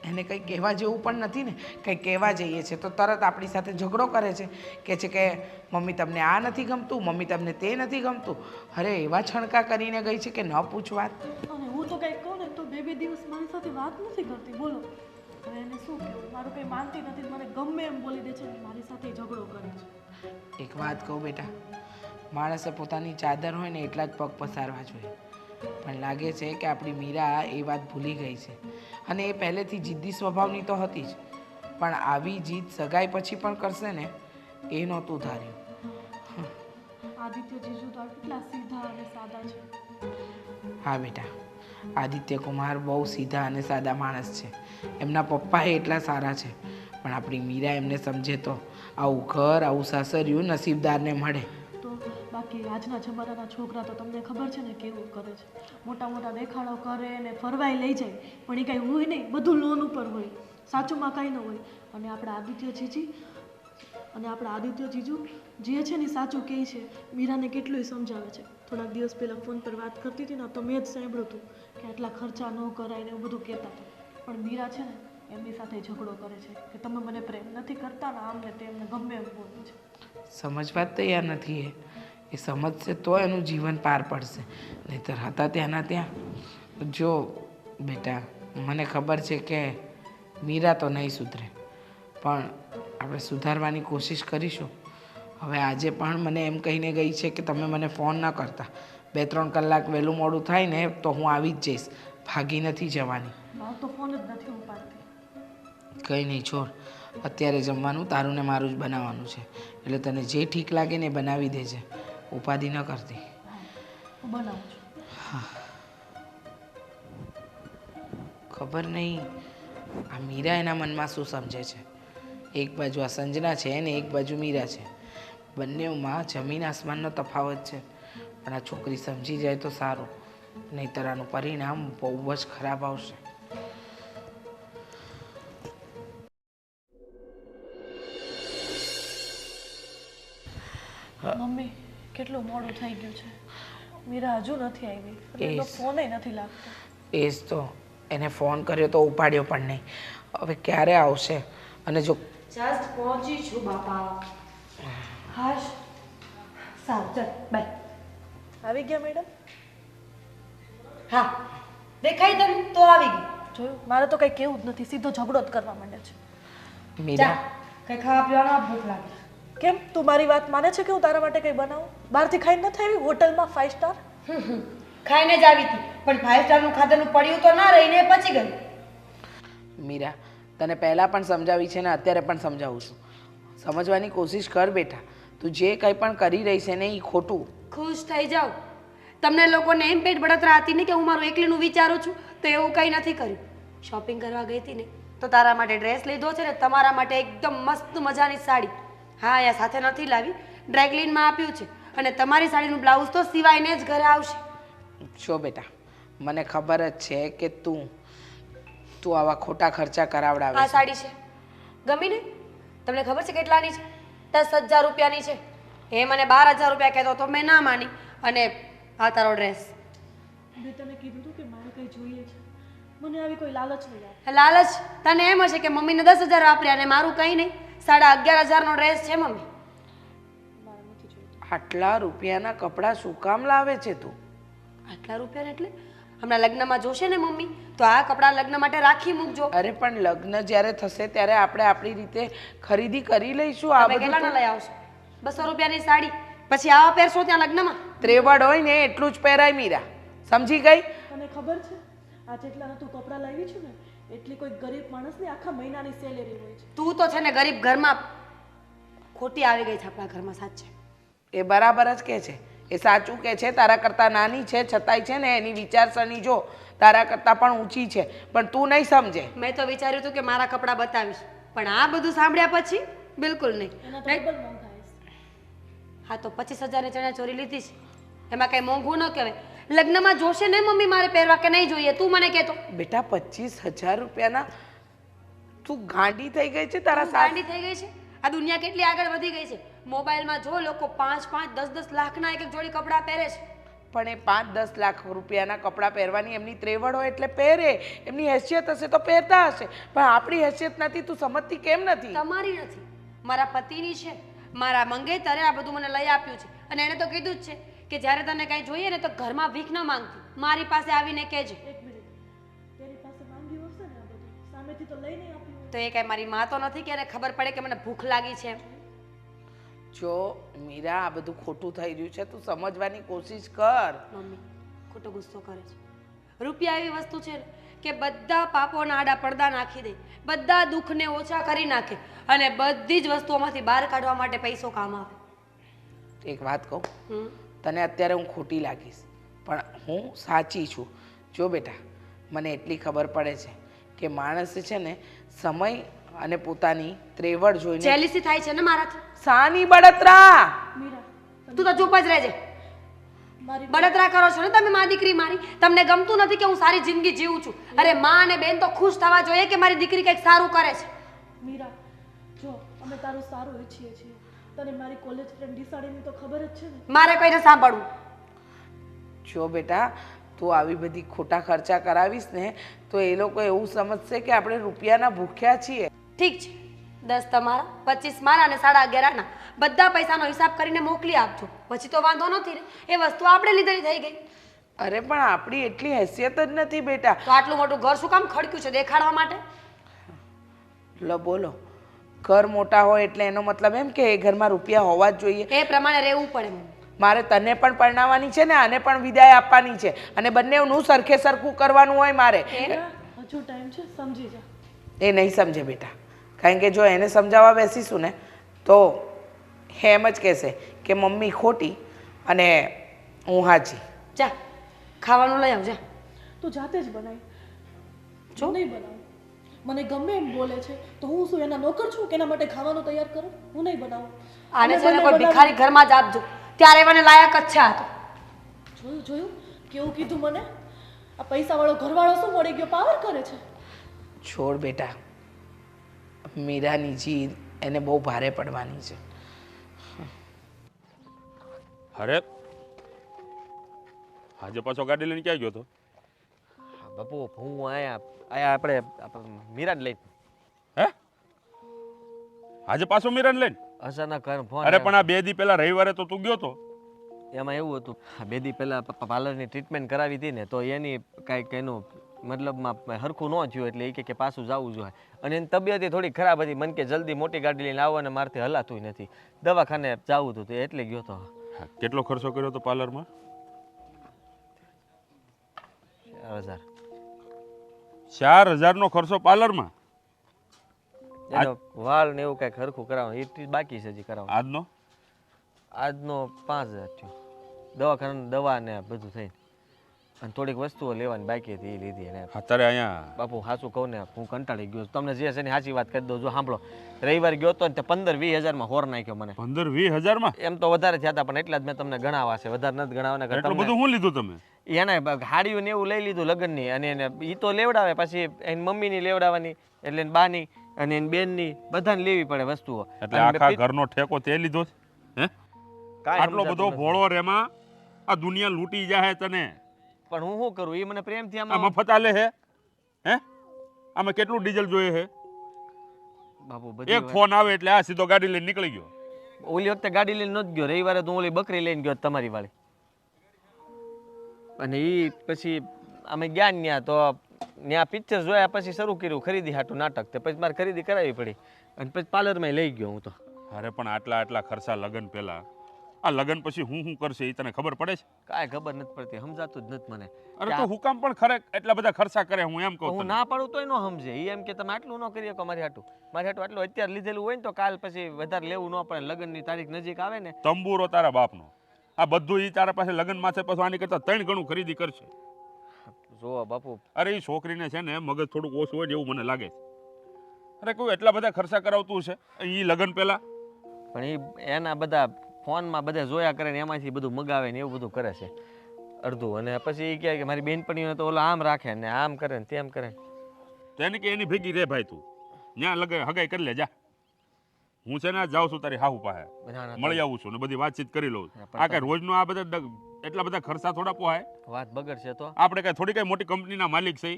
એને કંઈ કહેવા જેવું પણ નથી ને. કંઈ કહેવા જઈએ છે તો તરત આપણી સાથે ઝઘડો કરે છે. કહે છે કે મમ્મી તમને આ નથી ગમતું, મમ્મી તમને તે નથી ગમતું. અરે એવા છણકા કરીને ગઈ છે કે ન પૂછ વાત. અને હું તો કંઈક કહું ને તો બે દિવસ મારી સાથે વાત નથી કરતી. બોલો હવે એને શું કહેવું? મારું કંઈ માનતી નથી, મને ગમે એમ બોલી દે છે ને મારી સાથે ઝઘડો કરે છે. એક વાત કહું બેટા, માણસે પોતાની ચાદર હોય ને એટલા જ પગ પસારવા જોઈએ. પણ લાગે છે કે આપણી મીરા એ વાત ભૂલી ગઈ છે. અને એ પહેલેથી જિદ્દી સ્વભાવની તો હતી જ, પણ આવી જીદ સગાઈ પછી પણ કરશે ને એ નહોતું ધાર્યું. આદિત્ય જીજુ તો કેટલા સીધા અને સાદા છે. હા બેટા, આદિત્ય કુમાર બહુ સીધા અને સાદા માણસ છે. એમના પપ્પા એટલા સારા છે, પણ આપણી મીરા એમને સમજે તો આવું ઘર આવું સાસરિયું નસીબદારને મળે. તો બાકી આજના જમાનાના છોકરા તો તમને ખબર છે ને કેવું કરે છે. મોટા મોટા દેખાડો કરે ને ફરવાય લઈ જાય પણ એ કાંઈ હોય નહીં, બધું લોન ઉપર હોય, સાચુંમાં કાંઈ ન હોય. અને આપણા આદિત્ય જીજુ જે છે ને સાચું કહે છે. મીરાને કેટલું સમજાવે છે. થોડાક દિવસ પહેલાં ફોન પર વાત કરતી હતી ને તો મેં જ સાંભળ્યું હતું કે આટલા ખર્ચા ન કરાય ને એવું બધું કહેતા હતા. પણ મીરા છે ને એમની સાથે ઝઘડો કરે છે કે તમે મને પ્રેમ નથી કરતા ને આમ ને તેમને ગમે એમ બોલે છે. સમજવા જ તૈયાર નથી. એ સમજશે તો એનું જીવન પાર પડશે, નહીંતર હતા ત્યાંના ત્યાં. જો બેટા મને ખબર છે કે મીરા તો નહીં સુધરે, પણ આપણે સુધારવાની કોશિશ કરીશું. હવે આજે પણ મને એમ કહીને ગઈ છે કે તમે મને ફોન ન કરતા, 2-3 કલાક વહેલું મોડું થાય ને તો હું આવી જ જઈશ, ભાગી નથી જવાની. મારો તો ફોન જ નથી ઉપાડતી. કંઈ નહીં છોડ, અત્યારે જમવાનું તારું ને મારું જ બનાવવાનું છે, એટલે તને જે ઠીક લાગે ને એ બનાવી દેજે, ઉપાધિ ન કરતી. હું બનાવું છું. ખબર નહીં આ મીરા એના મનમાં શું સમજે છે. એક બાજુ આ સંજના છે ને એક બાજુ મીરા છે. બંનેમાં જમીન આસમાનનો તફાવત છે. પણ આ છોકરી સમજી જાય તો સારું, નહીંતર આનું પરિણામ બહુ જ ખરાબ આવશે. મમ્મી કેટલું મોડું થઈ ગયું છે. મીરા હજુ નથી આવી અને એનો ફોન નથી લાગતો. એ જ તો એને ફોન કર્યો તો ઉપાડ્યો પણ નહીં. હવે ક્યારે આવશે? અને જો જસ્ટ પહોંચી છું બાપા. હાશ, સારું ચાલ બાય. આવી ગયા મેડમ? હા, દેખાય તને તો આવી ગઈ. જોયું, મારે તો કંઈ કેવું જ નથી, સીધો ઝઘડો જ કરવા માંડે છે. મીરા, કંઈ ખાવા પીવાનું ભૂખ લાગે. કેમ તું મારી વાત માને છે કે હું તારા માટે કંઈ બનાવું? બહારથી ખાઈને નથી આવી હોટલમાં 5 સ્ટાર? ખાઈને જ આવી હતી, પણ 5 સ્ટારનું ખાધેલું પડ્યું તો ના રહીને પચી ગયું. મીરા, તને પહેલાં પણ સમજાવી છે ને અત્યારે પણ સમજાવું છું. સમજવાની કોશિશ કર બેટા. તું જે કંઈ પણ કરી રહી છે ને એ ખોટું. ખુશ થઈ જાઓ. તમને લોકોને એમ પેટ બળતરા હતી ને કે હું મારું એકલીનું વિચારું છું, તો એવું કંઈ નથી કર્યું. શોપિંગ કરવા ગઈ હતી ને તો તારા માટે ડ્રેસ લીધો છે ને તમારા માટે એકદમ મસ્ત મજાની સાડી. હા, અહીંયા સાથે નથી લાવી, ડ્રાયક્લીનમાં આપ્યું છે. અને તમારી સાડીનું બ્લાઉઝ તો સિવાયને જ ઘરે આવશે. જો બેટા, મને ખબર જ છે કે તું આવા ખોટા ખર્ચા કરાવડાવે આ છે. સાડી છે, ગમી ને? તમને ખબર છે કેટલાની છે? 10,000 રૂપિયાની છે. એ મને 12,000 રૂપિયા કહેતો તો મેં ના માની. અને આ તારો ડ્રેસ. મેં તને કીધું હતું કે મારે કંઈ જોઈએ છે. મને આવી કોઈ લાલચ નહીં આવે. લાલચ તને એમ હશે કે મમ્મીને 10,000 વાપર્યા અને મારું કંઈ નહીં. 11,500નો ડ્રેસ છે મમ્મી. મારે નથી જોઈતું. આટલા રૂપિયાના કપડાં શું કામ લાવે છે તું? આટલા રૂપિયા એટલે હમણાં લગ્નમાં જોશે ને મમ્મી, તો આ કપડાં લગ્ન માટે રાખી મૂકજો. અરે પણ લગ્ન જ્યારે થશે ત્યારે આપણે આપણી રીતે ખરીદી કરી લઈશું. આ તમે બધું કેટલાના તો લઈ આવશો? 200 રૂપિયાની સાડી પછી આવા પહેરશો ત્યાં લગ્નમાં? ત્રેવડ હોય ને એટલું જ પહેરાય મીરા. સમજી ગઈ? તને ખબર છે આ જેટલાના તું કપડાં લાવી છું ને એટલી કોઈ ગરીબ માણસની આખા મહિનાની સેલેરી હોય છે. તું તો છે ને ગરીબ ઘરમાં ખોટી આવી ગઈ છે આપણા ઘરમાં. સાચે એ બરાબર જ કહે છે. એ સાચું કહે છે. તારા કરતાં નાની છે છતાંય છે ને એની વિચારસરણી જો તારા કરતાં પણ ઊંચી છે. પણ તું નહીં સમજે. મેં તો વિચાર્યું હતું કે મારા કપડાં બતાવીશ, પણ આ બધું સાંભળ્યા પછી બિલકુલ નહીં. એના તો ડબલ મોંઘા છે. હા, તો 25,000ની ચણિયાચોળી લીધી છે, એમાં કઈ મોંઘું ન કહેવાય. લગ્નમાં જોશે ને મમ્મી મારે પહેરવા કે નહીં જોઈએ? તું મને કહેતો. બેટા 25,000 રૂપિયાના તું ગાંડી થઈ ગઈ છે તારા તું સાસ. ગાંડી થઈ ગઈ છે. આ દુનિયા કેટલી આગળ વધી ગઈ છે. મોબાઈલમાં જો લોકો 5-5, 10-10 લાખના એક એક જોડી કપડાં પહેરે છે. પણ એ 5-10 લાખ રૂપિયાના કપડાં પહેરવાની એમની ત્રેવડ હોય એટલે પહેરે. એમની હેસિયત હશે તો પહેરતા હશે. પણ આપણી હેસિયત નથી. તું સમજતી કેમ નથી? તમારી નથી, મારા પતિની છે. મારા મંગેતરે આ બધું મને લઈ આપ્યું છે. અને એણે તો કીધું જ છે કે જ્યારે તને કાંઈ જોઈએ ને તો ઘરમાં ભીખ ન માંગતી, મારી પાસે આવીને કહેજે. એક મિનિટ, તેની પાસે માંગ્યું હશે ને આ બધું, સામેથી તો લઈ નહીં આપ્યું હોય. તો એ કાંઈ મારી માં તો નથી કે એને ખબર પડે કે મને ભૂખ લાગી છે એમ. જો મીરા, આ બધું ખોટું થઈ રહ્યું છે. તું સમજવાની કોશિશ કર. મમ્મી ખોટો ગુસ્સો કરે છે. રૂપિયા એવી વસ્તુ છે ને કે બધા પાપોના આડા પડદા નાખી દે, બધા દુઃખને ઓછા કરી નાખે અને બધી જ વસ્તુઓમાંથી બહાર કાઢવા માટે પૈસો કામ આવે. એક વાત કહું, હમ. તને અત્યારે હું ખોટી લાગીશ પણ હું સાચી છું. જો બેટા, મને એટલી ખબર પડે છે કે માણસ છે ને સમય અને પોતાની ત્રેવડ જોઈને જેલીસી થાય છે ને મારાથી. સાની બળતરા. મીરા, તું તો ચૂપ જ રહેજે. મારી બળતરા કરો છો ને તમે મા દીકરી મારી. તમને ગમતું નથી કે હું સારી જિંદગી જીવું છું? અરે માં અને બેન તો ખુશ થવા જોઈએ કે મારી દીકરી કંઈક સારું કરે છે. મીરા, જો અમે તારું સારું ઈચ્છીએ છીએ. તને મારી કોલેજ ફ્રેન્ડ ડીસાડીની તો ખબર જ છે ને. મારે કોઈને સાંભળવું. જો બેટા, તું આવી બધી ખોટા ખર્ચા કરાવીશ ને તો એ લોકો એવું સમજશે કે આપણે રૂપિયાના ભૂખ્યા છીએ. ઠીક છે, 10 તમારા, 25 મારા અને 11.5 આના. બધા પૈસાનો હિસાબ કરીને મોકલી આપજો. પછી તો વાંધો નથી ને. એ વસ્તુ આપણે લીધેલી થઈ ગઈ. અરે પણ આપણી એટલી હેસિયત જ નથી બેટા. તો આટલું મોટું ઘર શું કામ ખડક્યું છે? દેખાડવા માટે? લો બોલો, ઘર મોટા હોય એટલે એનો મતલબ એમ કે એ ઘરમાં રૂપિયા હોવા જ જોઈએ. એ પ્રમાણે રહેવું પડે મને. મારે તને પણ પરણાવવાની છે ને આને પણ વિદાય આપવાની છે અને બંનેનું સરખે સરખું કરવાનું હોય મારે. હજુ ટાઈમ છે, સમજી જા. એ નહીં સમજે બેટા, કારણ કે જો એને સમજાવવા બેસીશું ને તો એમ જ કહેશે કે મમ્મી ખોટી અને હું હાચી. જા ખાવાનું લઈ આવજા. તું જાતે જ બનાવી. જો. નહીં બનાવું. મને ગમે એમ બોલે છે તો હું શું એના નોકર છું કે એના માટે ખાવાનું તૈયાર કરું? હું નહીં બનાવું. આને અમે છે ને બંને કોઈ બનાવી- ભિખારી ઘરમાં જ આપજો, ત્યારે મને લાયક જ છે આ તો. જોયું જોયું કેવું કીધું મને? આ પૈસાવાળો ઘરવાળો શું મળી ગયો, પાવર કરે છે. છોડ બેટા, મીરાની જીદ એને બહુ ભારે પડવાની છે. અરે આજે પાછો ગાડી લઈને ક્યાં ગયો હતો? બાપુ હું આયા આપણે મીરાને લઈને હે આજે પાછો મીરાને લઈને? અચાનક ફોન અરે પણ આ 2 દી પહેલા રવિવારે તો તું ગયો તો. એમાં એવું હતું 2 દી પહેલા પાર્લરની ટ્રીટમેન્ટ કરાવી હતી ને તો એની કાંઈક એનું મતલબમાં હરખું ન થયું એટલે એ કે પાછું જવું જોઈએ અને એની તબિયત થોડી ખરાબ હતી. મને કે જલ્દી મોટી ગાડી લઈને આવો અને મારથી હલાતું નથી, દવાખાને જવું હતું તે એટલે ગયો તો. કેટલો ખર્ચો કર્યો તો પાર્લરમાં? 4000. 4000 નો ખર્ચો પાર્લરમાં? એનો વાળ ને એવું કાંઈક હરખું કરાવવાનું એ બાકી છે હજી કરાવવાનું. આજનો આજનો 5000 થયો. દવાખાના દવા ને બધું થઈ અને થોડીક વસ્તુઓ લેવાની બાકી હતી એ લીધી. અને અત્યારે અહીંયા બાપુ સાચું કહું ને હું કંટાળી ગયો. તમને જે છે ને સાચી વાત કરી દઉં. જો સાંભળો, રવિવાર ગયો તો ને તે 15-20 હજારમાં હોર નાખ્યો મને. 15-20 માં? એમ તો વધારે થયા હતા પણ એટલા જ મેં તમને ગણાવા છે, વધારે નથી ગણાવવાના. એટલું બધું શું લીધું તમે? એને હાડીઓ ને એવું લઈ લીધું લગ્નની અને એને એ તો લેવડાવે, પછી એની મમ્મીની લેવડાવવાની એટલે એની બાની અને એની બેનની બધાને લેવી પડે વસ્તુઓ. એટલે આખા ઘરનો ઠેકો તે લીધો છે? હે આટલો બધો ભોળો રેમાં આ દુનિયા લૂંટી જાય તને. પણ હું શું કરું? એ મને પ્રેમથી આ આમાં મફત આલે હે? હે આમાં કેટલું ડીઝલ જોઈએ હે? બાપુ બધી એક ફોન આવે એટલે આ સીધો ગાડી લઈને નીકળી ગયો. ઓલી વખતે ગાડી લઈને નહોતો ગયો, રવિવારે તો ઓલી બકરી લઈને ગયો તમારી વાળી. અને એ પછી અમે ગયા ત્યાં તો ત્યાં પિક્ચર જોયા પછી શરૂ કર્યું ખરીદી હાટું નાટક. તે પછી મારે ખરીદી કરાવી પડી અને પછી પાર્લરમાં લઈ ગયો હું તો. અરે પણ આટલા ખર્ચા લગન પહેલા, આ લગન પછી હું કરશે એ તને ખબર પડે છે? કાંઈ ખબર નથી પડતી, સમજાતું જ નથી મને. અરે તો હુકામ પણ ખરે એટલા બધા ખર્ચા કરે? હું એમ કહું હું તને. ના પાડું તોય ન સમજે. એ એમ કે તમે આટલું ન કરી શકો મારી હાટું. મારી હાટું આટલું અત્યારે લીધેલું હોય ને તો કાલ પછી વધારે લેવું ન પડે. લગ્નની તારીખ નજીક આવે ને તંબુરો તારા બાપનો, આ બધું ઈ તારા પાસે લગન માથે પછી આની કરતા 3 ગણું ખરીદી કરશે. જો બાપુ, અરે એ છોકરીને છે ને મગજ થોડુંક ઓછું હોય ને એવું મને લાગે છે. અરે કોઈ એટલા બધા ખર્ચા કરાવતું છે એ લગન પહેલા? પણ એ એના બધા ફોનમાં બધા જોયા કરે ને એમાંથી બધું મગાવે ને એવું બધું કરે છે અડધું. અને પછી એ કહે કે મારી બેનપણીઓને તો ઓલા આમ રાખે ને આમ કરે ને તેમ કરે. તેને કે એની ભેગી રે ભાઈ, તું ત્યાં હગાઈ કરી લે જા. હું છે ને જાઉં છું તારી હાહુ પાસે, ના, ના, મળી આવું છું ને બધી વાતચીત કરી લઉં. હા, પણ આ કઈ રોજનો આ બધા એટલા બધા ખર્ચા થોડા પોહાય? વાત બગડશે તો આપણે કઈ થોડી કઈ મોટી કંપનીના માલિક છે?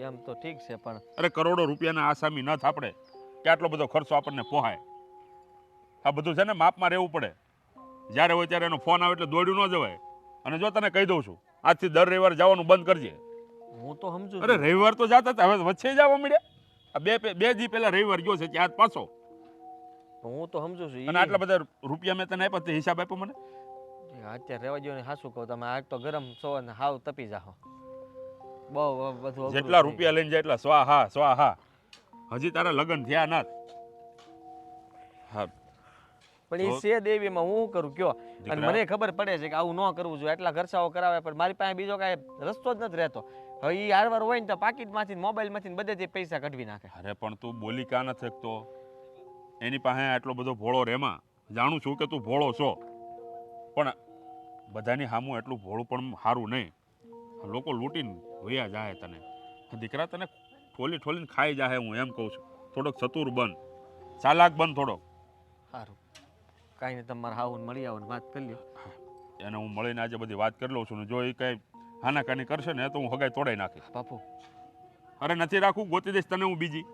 એમ તો ઠીક છે પણ અરે કરોડો રૂપિયાના આસામી ન થાપડે કે આટલો બધો ખર્ચો આપણને પોહાય. આ બધું છે ને માપમાં રહેવું પડે. જ્યારે હોય ત્યારે એનો ફોન આવે એટલે દોડ્યું ન જવાય. અને જો તને કહી દઉં છું, આજથી દર રવિવારે જવાનું બંધ કરજે. હું તો સમજુ અરે રવિવાર તો જાતા હતા, હવે વચ્ચે જવા મળ્યા. આ બે દી પહેલા રવિવાર ગયો છે ત્યાં પાછો. હું તો સમજુ છું. અને આટલા બધા રૂપિયા મેં તને આપ્યા તે હિસાબ આપ્યો મને? અત્યારે રહેવા દો ને હાસું કહું, તમે આગ તો ગરમ છો ને હાવ તપી જાઓ. બહુ બધું અઘરું જેટલા થઈ રૂપિયા લઈને જાય એટલા સ્વાહા. હજી તારા લગ્ન થયા ના. હા પણ એ છે દેવીમાં હું શું કરું કયો? અને દીકરા. મને ખબર પડે છે કે આવું ન કરવું જોઈએ, એટલા ખર્ચાઓ કરાવે પણ મારી પાસે બીજો કાંઈ રસ્તો જ નથી રહેતો. હવે એ હારવાર હોય ને તો પાકીટમાંથી મોબાઈલમાંથી બધેથી પૈસા કઢવી નાખે. અરે પણ તું બોલી કા નથી શકતો? એની પાસે આટલો બધો ભોળો રેમાં. જાણું છું કે તું ભોળો છો, પણ બધાની સામું એટલું ભોળું પણ સારું નહીં. લોકો લૂંટીને વયા જાય તને. દીકરા તને ઠોલીને ખાઈ જાય. હું એમ કહું છું થોડોક ચતુર બન, ચાલાક બન થોડોક. સારું, કાંઈ નહીં, તમારે હાવું મળી આવો ને વાત કરી લ્યો. એને હું મળીને આજે બધી વાત કરી લઉં છું ને જો એ કંઈ હાનાકાની કરશે ને તો હું હગાઈ તોડાઈ નાખીશ. બાપુ અરે નથી રાખું, ગોતી દઈશ તને હું બીજી.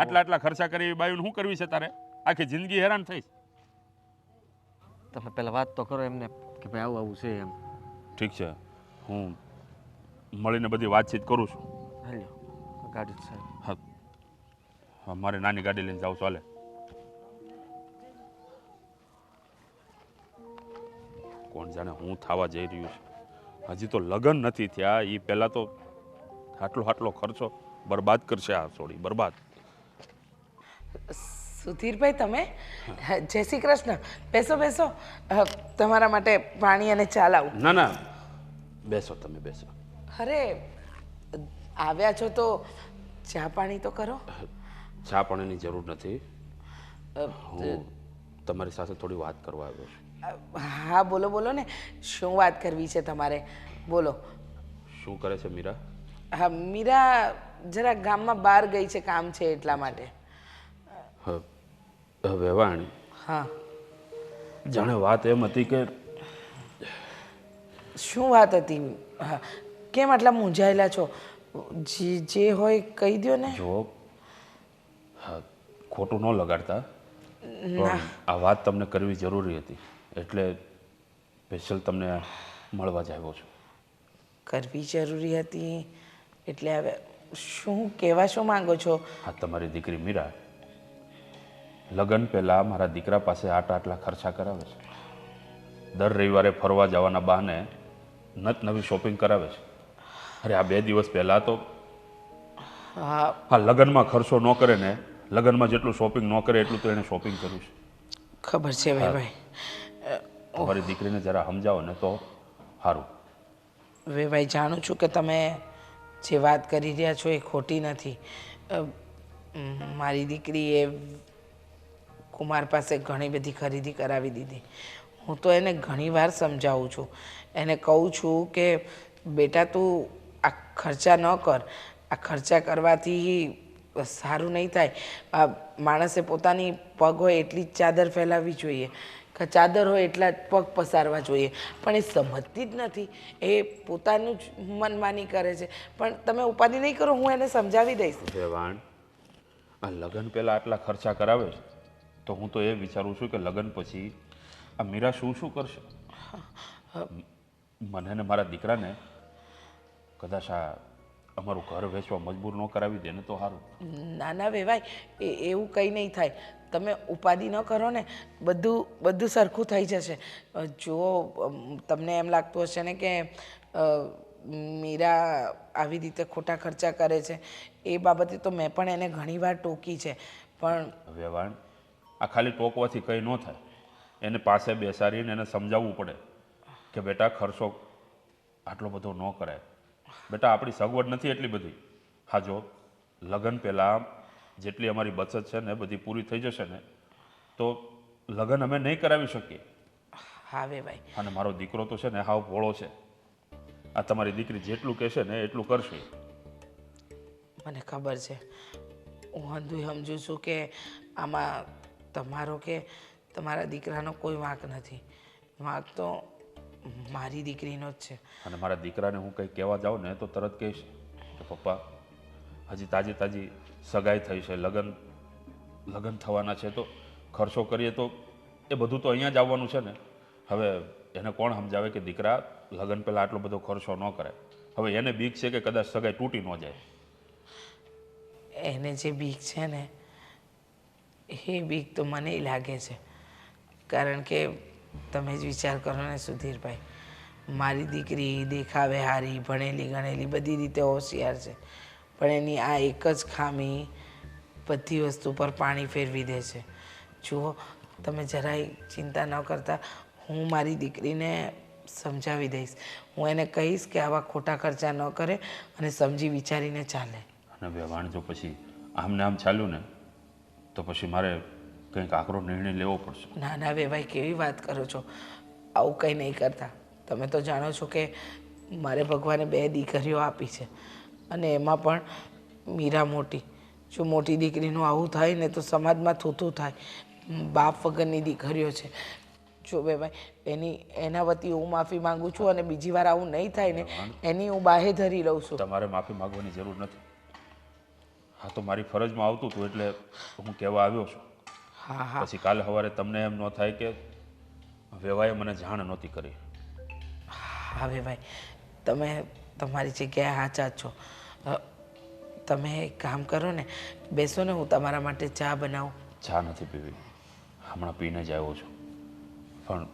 આટલા ખર્ચા કરી બાયુને શું કરવી છે તારે? આખી જિંદગી હેરાન થઈશ. તમે પહેલાં વાત તો કરો એમને કે ભાઈ આવું છે એમ. ઠીક છે, હું મળીને બધી વાતચીત કરું છું. હાલ્યો ગાડી જ છે. હા, મારે નાની ગાડી લઈને જાઉં ચાલે. કોણ જાણે હું થવા જઈ રહ્યું છે. હજી તો લગ્ન નથી થયા, એ પહેલાં તો આટલો ખર્ચો બરબાદ કરશે. આ સોડી બરબાદ. સુધીરભાઈ, તમે? જય શ્રી કૃષ્ણ. બેસો. તમારા માટે પાણી અને ચા લાવું. ના બેસો, તમે બેસો. અરે આવ્યા છો તો ચા પાણી તો કરો. ચા પાણીની જરૂર નથી. હું તમારી સાથે થોડી વાત કરવા આવ્યો છું. હા, બોલો ને. શું વાત કરવી છે તમારે? બોલો. શું કરે છે મીરા? હા, મીરા જરા ગામમાં બહાર ગઈ છે, કામ છે એટલા માટે. વેવાણી, હા. જાણે વાત એમ હતી કે શું વાત હતી? હા, કેમ આટલા મૂંઝાયેલા છો? જે હોય કહી દો ને. જો હા, ખોટું ન લગાડતા પણ આ વાત તમને કરવી જરૂરી હતી એટલે સ્પેશિયલ તમને મળવા જ આવ્યો છું. કરવી જરૂરી હતી એટલે હવે શું કહેવા શું માંગો છો? હા, તમારી દીકરી મીરા લગ્ન પહેલાં મારા દીકરા પાસે આટલા ખર્ચા કરાવે છે. દર રવિવારે ફરવા જવાના બહાને નત નવી શોપિંગ કરાવે છે. અરે આ 2 દિવસ પહેલાં તો હા હા લગ્નમાં ખર્ચો ન કરે ને, લગ્નમાં જેટલું શોપિંગ ન કરે એટલું તો એણે શોપિંગ કર્યું છે. ખબર છે વેભાઈ. તમારી દીકરીને જરા સમજાવો ને તો સારું. વેભાઈ જાણું છું કે તમે જે વાત કરી રહ્યા છો એ ખોટી નથી. મારી દીકરીએ કુમાર પાસે ઘણી બધી ખરીદી કરાવી દીધી. હું તો એને ઘણીવાર સમજાવું છું, એને કહું છું કે બેટા તું આ ખર્ચા ન કર, આ ખર્ચા કરવાથી સારું નહીં થાય. આ માણસે પોતાની પગ હોય એટલી જ ચાદર ફેલાવવી જોઈએ, કે ચાદર હોય એટલા જ પગ પસારવા જોઈએ, પણ એ સમજતી જ નથી. એ પોતાનું જ મનમાની કરે છે. પણ તમે ઉપાધિ નહીં કરો, હું એને સમજાવી દઈશ. વેવાણ, આ લગ્ન પહેલાં આટલા ખર્ચા કરાવે છે તો હું તો એ વિચારું છું કે લગ્ન પછી આ મીરા શું કરશે. મને ને મારા દીકરાને કદાચ આ અમારું ઘર વેચવા મજબૂર ન કરાવી દે ને તો સારું. ના ના વેવાય, એવું કંઈ નહીં થાય. તમે ઉપાધિ ન કરો ને, બધું સરખું થઈ જશે. જો તમને એમ લાગતું હશે ને કે મીરા આવી રીતે ખોટા ખર્ચા કરે છે, એ બાબતે તો મેં પણ એને ઘણીવાર ટોકી છે. પણ વેવાણ, આ ખાલી ટોકવાથી કંઈ ન થાય. એને પાસે બેસાડીને એને સમજાવવું પડે કે બેટા ખર્ચો આટલો બધો ન કરાય. બેટા આપણી સગવડ નથી એટલી બધી. હા, જો લગ્ન પહેલાં જેટલી અમારી બચત છે ને બધી પૂરી થઈ જશે ને તો લગ્ન અમે નહીં કરાવી શકીએ. હા વેવાય. અને મારો દીકરો તો છે ને હાવ ભોળો છે. આ તમારી દીકરી જેટલું કહેશે ને એટલું કરશે. મને ખબર છે. હું અંધું સમજુ છું કે આમાં તમારો કે તમારા દીકરાનો કોઈ વાંક નથી. વાંક તો મારી દીકરીનો જ છે. અને મારા દીકરાને હું કંઈ કહેવા જાઉં ને તો તરત કહીશ કે પપ્પા હજી તાજી સગાઈ થઈ છે, લગ્ન થવાના છે, તો ખર્ચો કરીએ તો એ બધું તો અહીંયા જ આવવાનું છે ને. હવે એને કોણ સમજાવે કે દીકરા લગ્ન પહેલાં આટલો બધો ખર્ચો ન કરે. હવે એને બીક છે કે કદાચ સગાઈ તૂટી ન જાય. એને જે બીક છે ને એ બીક તો મને લાગે છે. કારણ કે તમે જ વિચાર કરો ને સુધીરભાઈ, મારી દીકરી દેખાવે હારી, ભણેલી ગણેલી, બધી રીતે હોશિયાર છે, પણ એની આ એક જ ખામી બધી વસ્તુ પર પાણી ફેરવી દે છે. જુઓ, તમે જરાય ચિંતા ન કરતા, હું મારી દીકરીને સમજાવી દઈશ. હું એને કહીશ કે આવા ખોટા ખર્ચા ન કરે અને સમજી વિચારીને ચાલે. અને વેવાણ, જો પછી આમને આમ ચાલ્યું ને તો પછી મારે કંઈક આકરો નિર્ણય લેવો પડશે. ના ના વેભાઈ, કેવી વાત કરો છો? આવું કંઈ નહીં કરતા. તમે તો જાણો છો કે મારે ભગવાને 2 દીકરીઓ આપી છે અને એમાં પણ મીરા મોટી. જો મોટી દીકરીનું આવું થાય ને તો સમાજમાં થૂથું થાય. બાપ વગરની દીકરીઓ છે. જો વેભાઈ, એના વતી હું માફી માંગુ છું અને બીજી વાર આવું નહીં થાય ને એની હું બાહે ધરી લઉં છું. તમારે માફી માંગવાની જરૂર નથી. હા, તો મારી ફરજમાં આવતું હતું એટલે હું કહેવા આવ્યો છું. હા હા. પછી કાલે સવારે તમને એમ ન થાય કે વેવાએ મને જાણ નહોતી કરી. હા વેભાઈ, તમે તમારી જગ્યાએ સાચા જ છો. તમે એક કામ કરો ને, બેસો ને, હું તમારા માટે ચા બનાવું. ચા નથી પીવી, હમણાં પીને જ આવ્યો છું. પણ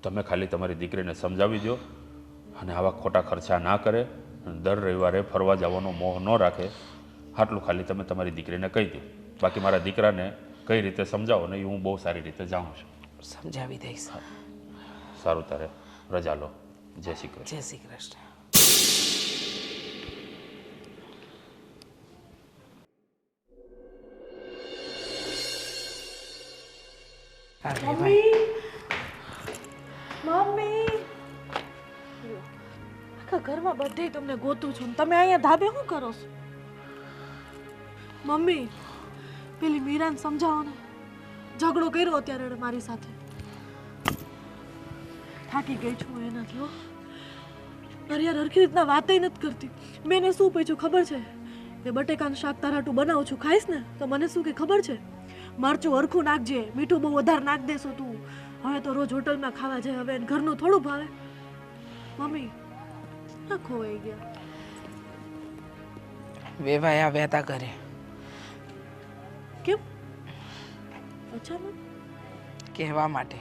તમે ખાલી તમારી દીકરીને સમજાવી દો અને આવા ખોટા ખર્ચા ના કરે, દર રવિવારે ફરવા જવાનો મોહ ન રાખે, આટલું ખાલી તમે તમારી દીકરીને કહી દો. બાકી મારા દીકરાને કઈ રીતે સમજાવો ને એ હું બહુ સારી રીતે જાણું છું. સમજાવી દઈશ. સારું, તારે રજા લો. જય શ્રી કૃષ્ણ. જય શ્રી કૃષ્ણ. મમ્મી, મમ્મી, આખા ઘરમાં બધે તમને ગોતું છું. તમે અહીંયા ધાબે શું કરો છો? મમ્મી, પેલી મીરાને સમજાવો ને. ઝઘડો કર્યો અત્યારે મારી સાથે. થાકી ગઈ છું એનાથી. અરે યાર હરખી રીતના વાતય નથી કરતી. મેં એને શું પૂછ્યું ખબર છે કે બટેકાનું શાક તારાટું બનાવું છું, ખાઈશ ને? તો મને શું કે ખબર છે, મરચું હરખું નાખજે, મીઠું બહુ વધારે નાખ દેશો તું. હવે તો રોજ હોટલમાં ખાવા જાય, હવે એને ઘરનું થોડું ભાવે. મમ્મી હા ખોવાઈ ગયા. વેવાઈ આવ્યા હતા ઘરે. કેમ અચાનક? કહેવા માટે,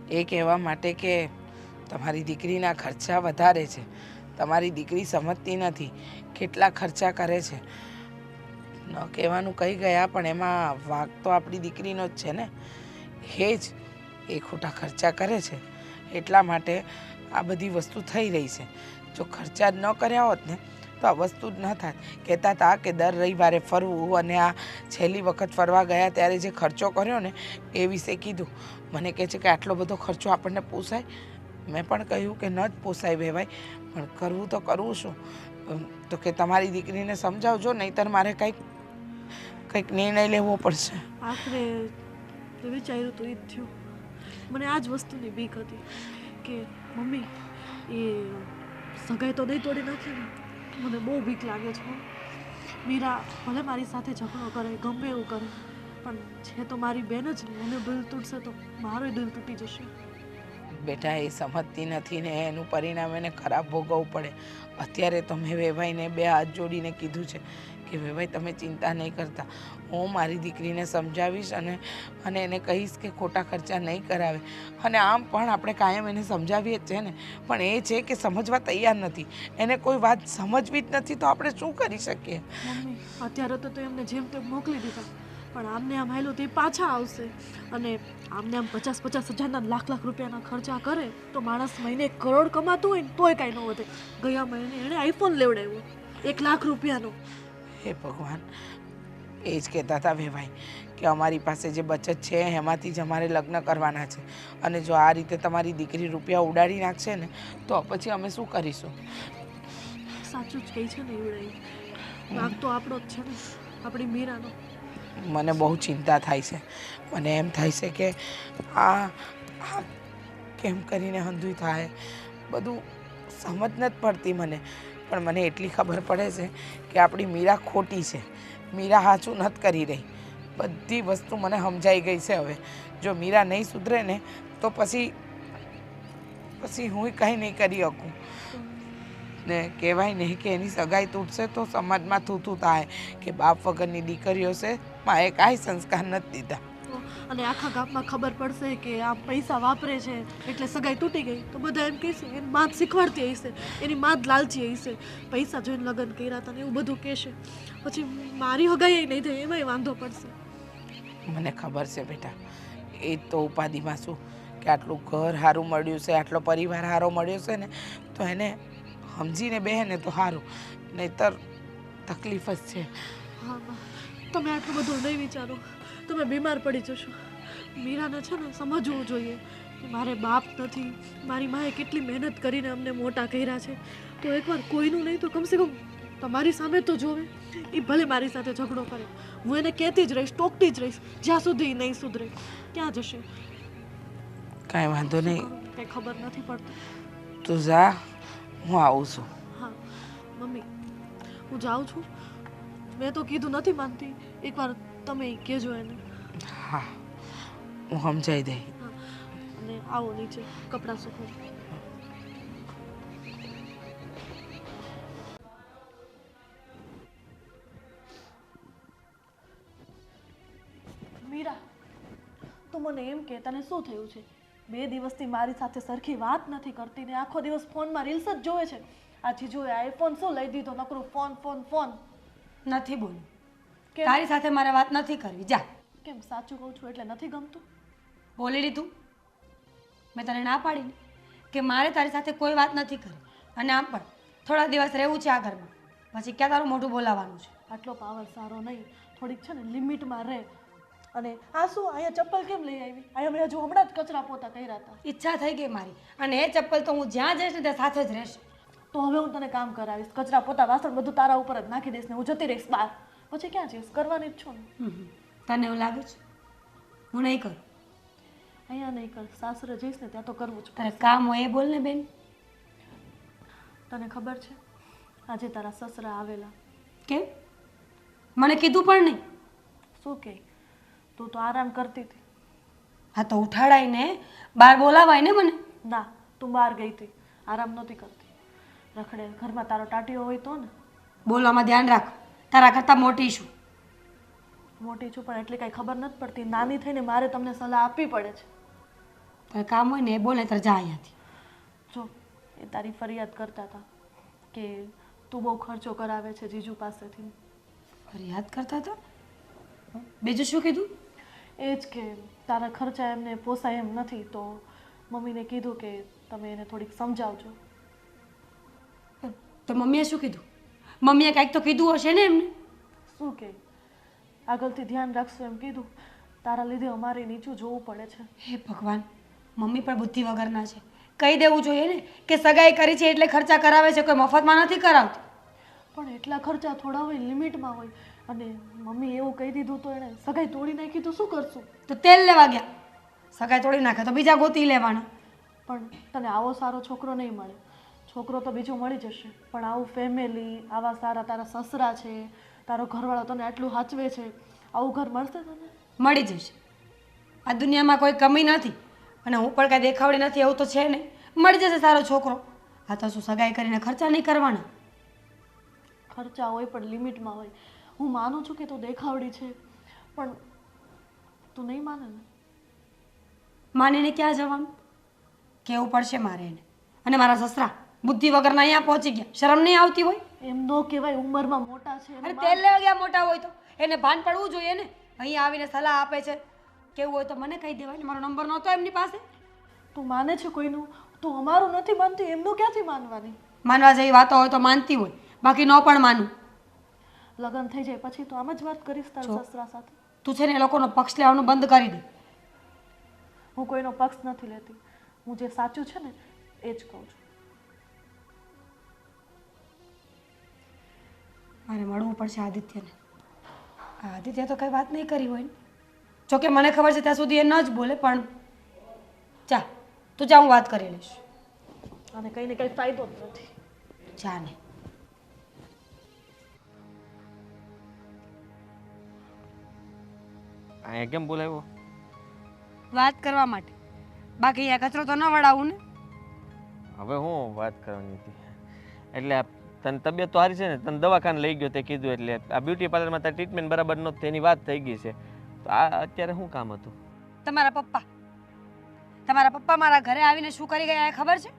એ કહેવા માટે કે તમારી દીકરીના ખર્ચા વધારે છે. તમારી દીકરી સમજતી નથી કેટલા ખર્ચા કરે છે. ન કહેવાનું કહી ગયા, પણ એમાં વાંક તો આપણી દીકરીનો જ છે ને. એ જ એ ખોટા ખર્ચા કરે છે, એટલા માટે આ બધી વસ્તુ થઈ રહી છે. જો ખર્ચા જ ન કર્યા હોત ને તો આ વસ્તુ જ ન થાત. કહેતા હતા કે દર રવિવારે ફરવું, અને આ છેલ્લી વખત ફરવા ગયા ત્યારે જે ખર્ચો કર્યો ને એ વિશે કીધું. મને કહે છે કે આટલો બધો ખર્ચો આપણને પોસાય? મેં પણ કહ્યું કે ન જ પોસાય વેવાય, પણ કરવું તો કરવું શું? તો કે તમારી દીકરીને સમજાવજો, નહીંતર મારે કંઈક નિર્ણય લેવો પડશે. આખરે જે વિચાર્યું તો એ જ થયું. મને આ જ વસ્તુની બીક હતી કે મમ્મી એ સગાઈ તો નહીં તોડી નાખે ને. મને બહુ બીક લાગે છે. મીરા ભલે મારી સાથે ઝઘડો કરે, ગમે એવું કરે, પણ છે તો મારી બેન જ ને. એને દિલ તૂટશે તો મારું દિલ તૂટી જશે. બેટા એ સમજતી નથી ને એનું પરિણામ એને ખરાબ ભોગવવું પડે. અત્યારે તો મેં વેવાઈને 2 હાથ જોડીને કીધું છે કે વેવાઈ તમે ચિંતા નહીં કરતા, હું મારી દીકરીને સમજાવીશ અને એને કહીશ કે ખોટા ખર્ચા નહીં કરાવે. અને આમ પણ આપણે કાયમ એને સમજાવીએ જ છે ને, પણ એ છે કે સમજવા તૈયાર નથી. એને કોઈ વાત સમજવી જ નથી, તો આપણે શું કરી શકીએ? મમ્મી અત્યારે તો એમને જેમ તેમ મોકલી દીધા, પણ આમને આમ હાલ્યું તે પાછા આવશે. અને આમને આમ 50-50 હજારના લાખ રૂપિયાના ખર્ચા કરે તો માણસ મહિને 1 કરોડ કમાતું હોય ને તોય કાંઈ ન વધે. ગયા મહિને એણે આઈફોન લેવડાવ્યો 1 લાખ રૂપિયાનો. હે ભગવાન, એ જ કહેતા હતા વેવાઈ કે અમારી પાસે જે બચત છે એમાંથી જ અમારે લગ્ન કરવાના છે, અને જો આ રીતે તમારી દીકરી રૂપિયા ઉડાડી નાખશે ને તો પછી અમે શું કરીશું? સાચું જ કહી છે ને એવડાઈ. વાંક તો આપણો જ છે ને, આપણી મીરાનો. મને બહુ ચિંતા થાય છે. મને એમ થાય છે કે આ કેમ કરીને હંધુય થાય, બધું સમજ નથી પડતી મને. પણ મને એટલી ખબર પડે છે કે આપણી મીરા ખોટી છે. મીરા સાચું નથી કરી રહી. બધી વસ્તુ મને સમજાઈ ગઈ છે. હવે જો મીરા નહીં સુધરે ને તો પછી હું કંઈ નહીં કરી શકું. ને કહેવાય નહીં કે એની સગાઈ તૂટશે તો સમાજમાં થૂથું થાય કે બાપ વગરની દીકરીઓ છે, માએ કાંઈ સંસ્કાર નથી દીધા. અને આખા ગામમાં ખબર પડશે કે આ પૈસા વાપરે છે એટલે સગાઈ તૂટી ગઈ તો બધા એમ કહેશે એની માં જ શીખવાડતી હશે, એની માં જ લાલચી હશે, પૈસા જોઈને લગ્ન કર્યા હતા ને એવું બધું કહેશે. પછી મારી હગાઈ નહીં થાય એમાંય વાંધો પડશે. મને ખબર છે બેટા, એ જ તો ઉપાધિમાં છું કે આટલું ઘર સારું મળ્યું છે, આટલો પરિવાર સારો મળ્યો છે ને તો એને સમજીને બેહે ને તો સારું, નહીંતર તકલીફ જ છે. હા તમે આટલું બધું નહીં વિચારો, તમે બીમાર પડી જશો. મીરાને છે ને સમજવું જોઈએ કે મારે બાપ નથી, મારી માએ કેટલી મહેનત કરીને અમને મોટા કર્યા છે. તો એકવાર કોઈનું નહીં તો કમસે કમ તમારી સામે તો જોવે. એ ભલે મારી સાથે ઝઘડો કરે, હું એને કહેતી જ રહીશ, ટોકતી જ રહીશ, જ્યાં સુધી એ નહીં સુધરે. ક્યાં જશે? કાંઈ વાંધો નહીં, કંઈ ખબર નથી પડતી. તું જા, હું આવું છું. હા મમ્મી હું જાઉં છું. મેં તો કીધું નથી માનતી, એકવાર તમે કહેજો એને. હા, હું સમજાઈ દઈ. હા અને આવો નીચે કપડાં સુકવો. મીરા તું મને એમ કે તને શું થયું છે? 2 દિવસથી મારી સાથે સરખી વાત નથી કરતી ને આખો દિવસ ફોનમાં રીલ્સ જ જોવે છે. આ જીજુએ આઈફોન શું લઈ દીધો, નકરું ફોન ફોન ફોન. નથી બોલું. કેમ? તારી સાથે મારે વાત નથી કરવી. જા. કેમ સાચું કહું છું એટલે નથી ગમતું? બોલી લીધું. મેં તને ના પાડી ને કે મારે તારી સાથે કોઈ વાત નથી કરવી. અને આમ પણ થોડા દિવસ રહેવું છે આ ઘરમાં, પછી ક્યાં તારું મોઢું બોલાવવાનું છે? આટલો પાવર સારો નહીં, થોડીક છે ને લિમિટમાં રહે. અને આ શું અહીંયા ચપ્પલ કેમ લઈ આવી? અહીંયા મેં હજુ હમણાં જ કચરા પોતા કર્યા હતા. ઈચ્છા થઈ ગઈ મારી, અને એ ચપ્પલ તો હું જ્યાં જઈશ ને ત્યાં સાથે જ રહેશે. તો હવે હું તને કામ કરાવીશ, કચરા પોતા વાસણ બધું તારા ઉપર જ નાખી દઈશ ને હું જતી રહીશ બહાર. પછી ક્યાં જઈશ? કરવાની જ છું ને. તને એવું લાગે છે હું નહીં કરું? અહીંયા નહીં કર, સાસરે જઈશ ને ત્યાં તો કરવું જ. તારે કામ હોય એ બોલ ને બેન. તને ખબર છે આજે તારા સસરા આવેલા. કેમ? મને કીધું પણ નહીં. શું કહે? તું તો આરામ કરતી હતી. હા તો ઉઠાડાઈને બહાર બોલાવાય ને મને. ના, તું બહાર ગઈ હતી, આરામ નહોતી કરતી. રખડે ઘરમાં તારો ટાટીઓ હોય તો ને. બોલવામાં ધ્યાન રાખ. તારા કરતાં મોટી છું. મોટી છું પણ એટલી કાંઈ ખબર નથી પડતી. નાની થઈને મારે તમને સલાહ આપવી પડે છે. તારે કામ હોય ને એ બોલે તારે જા અહીંયાથી. જો એ તારી ફરિયાદ કરતા હતા કે તું બહુ ખર્ચો કરાવે છે જીજુ પાસેથી. ફરિયાદ કરતા હતા? બીજું શું કીધું? એ જ કે તારા ખર્ચા એમને પોસાય એમ નથી, તો મમ્મીને કીધું કે તમે એને થોડીક સમજાવજો. તો મમ્મીએ શું કીધું? મમ્મીએ કાંઈક તો કીધું હશે ને એમને. શું કે આગળથી ધ્યાન રાખશું એમ કીધું. તારા લીધે અમારે નીચું જોવું પડે છે. હે ભગવાન, મમ્મી પણ બુદ્ધિ વગરના છે. કહી દેવું જોઈએ ને કે સગાઈ કરી છે એટલે ખર્ચા કરાવે છે, કોઈ મફતમાં નથી કરાવતી. પણ એટલા ખર્ચા થોડા હોય, લિમિટમાં હોય. અને મમ્મી એવું કહી દીધું તો એણે સગાઈ તોડી નાખી તો શું કરશું? તો તેલ લેવા ગયા. સગાઈ તોડી નાખે તો બીજા ગોતી લેવાના. પણ તને આવો સારો છોકરો નહીં મળે. છોકરો તો બીજો મળી જશે, પણ આવું ફેમિલી, આવા સારા તારા સસરા છે, તારો ઘરવાળો તને આટલું સાચવે છે, આવું ઘર મળશે તને? મળી જશે. આ દુનિયામાં કોઈ કમી નથી અને હું પણ કાંઈ દેખાવડી નથી એવું તો છે નહીં. મળી જશે સારો છોકરો. આ તો શું સગાઈ કરીને ખર્ચા નહીં કરવાના? ખર્ચા હોય પણ લિમિટમાં હોય. હું માનું છું કે તું દેખાવડી છે, પણ તું નહીં માને ને. માનીને ક્યાં જવાનું? કહેવું પડશે મારે એને. અને મારા સસરા બુદ્ધિ વગરના અહીંયા પહોંચી ગયા. શરમ નહીં આવતી હોય? એમ ન કહેવાય, ઉંમરમાં મોટા છે. અરે તેલ લેવા ગયા મોટા હોય તો એને ભાન પડવું જોઈએ ને. અહીંયા આવીને સલાહ આપે છે. કેવું હોય તો મને કહી દેવાય ને. મારો નંબર નહોતો એમની પાસે. તું માને છે કોઈનું? તું અમારું નથી માનતી, એમનું ક્યાંથી માનવાની? માનવા જેવી વાતો હોય તો માનતી હોય, બાકી ન પણ માનું. લગ્ન થઈ જાય પછી તો આમ જ વાત કરીશ તારા સસરા સાથે? તું છે ને એ લોકોનો પક્ષ લેવાનું બંધ કરી દે. હું કોઈનો પક્ષ નથી લેતી. હું જે સાચું છે ને એ જ કહું છું. મારે મળવું પડશે આદિત્યને. આદિત્ય તો કંઈ વાત નહીં કરી હોય ને. જોકે મને ખબર છે ત્યાં સુધી એ ન જ બોલે, પણ જા તું જા, હું વાત કરી લઈશ. અને કંઈ ને કંઈ ફાયદો જ નથી. જા ને. અહીંયા કેમ બોલાવ્યો? વાત કરવા માટે. બાકી અહીંયા કચરો તો ન વળાવું ને. હવે હું વાત કરવાની હતી એટલે તને તબિયત તો સારી છે ને? તને દવાખાને લઈ ગયો તે કીધું એટલે આ બ્યુટી પાર્લરમાં તારી ટ્રીટમેન્ટ બરાબર નહોતી તેની વાત થઈ ગઈ છે. તો આ અત્યારે શું કામ હતું? તમારા પપ્પા મારા ઘરે આવીને શું કરી ગયા એ ખબર છે?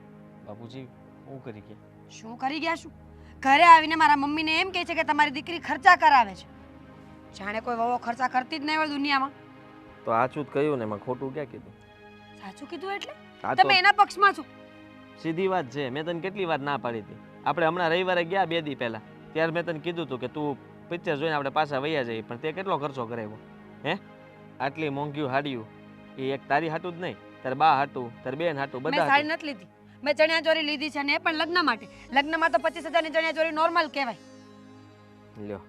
બાપુજી શું કરી ગયા? શું કરી ગયા? શું ઘરે આવીને મારા મમ્મીને એમ કહે છે કે તમારી દીકરી ખર્ચા કરાવે છે. જાણે કોઈ વહુ ખર્ચા કરતી જ નહીં હોય દુનિયામાં. તો આચું જ કહ્યું ને, એમાં ખોટું ક્યાં કીધું? સાચું કીધું એટલે આ તો તમે એના પક્ષમાં છો. સીધી વાત છે. મેં તને કેટલી વાર ના પાડી હતી. આપણે હમણાં રવિવારે ગયા 2 દી પહેલા, ત્યારે મેં તને કીધું હતું કે તું પિક્ચર જોઈને આપણે પાછા વૈયા જઈએ, પણ તે કેટલો ખર્ચો કરાવ્યો હે? આટલી મોંઘી હાડીયું, એ એક તારી હાટું જ નહીં, તારે બા હાટું, તારે બેન હાટું, મેં બધા સાડી નથી લીધી, મેં ચણિયા ચોરી લીધી છે, ને એ પણ લગ્ન માટે. લગ્નમાં તો 25,000ની ચણિયા ચોરી નોર્મલ કહેવાય. લ્યો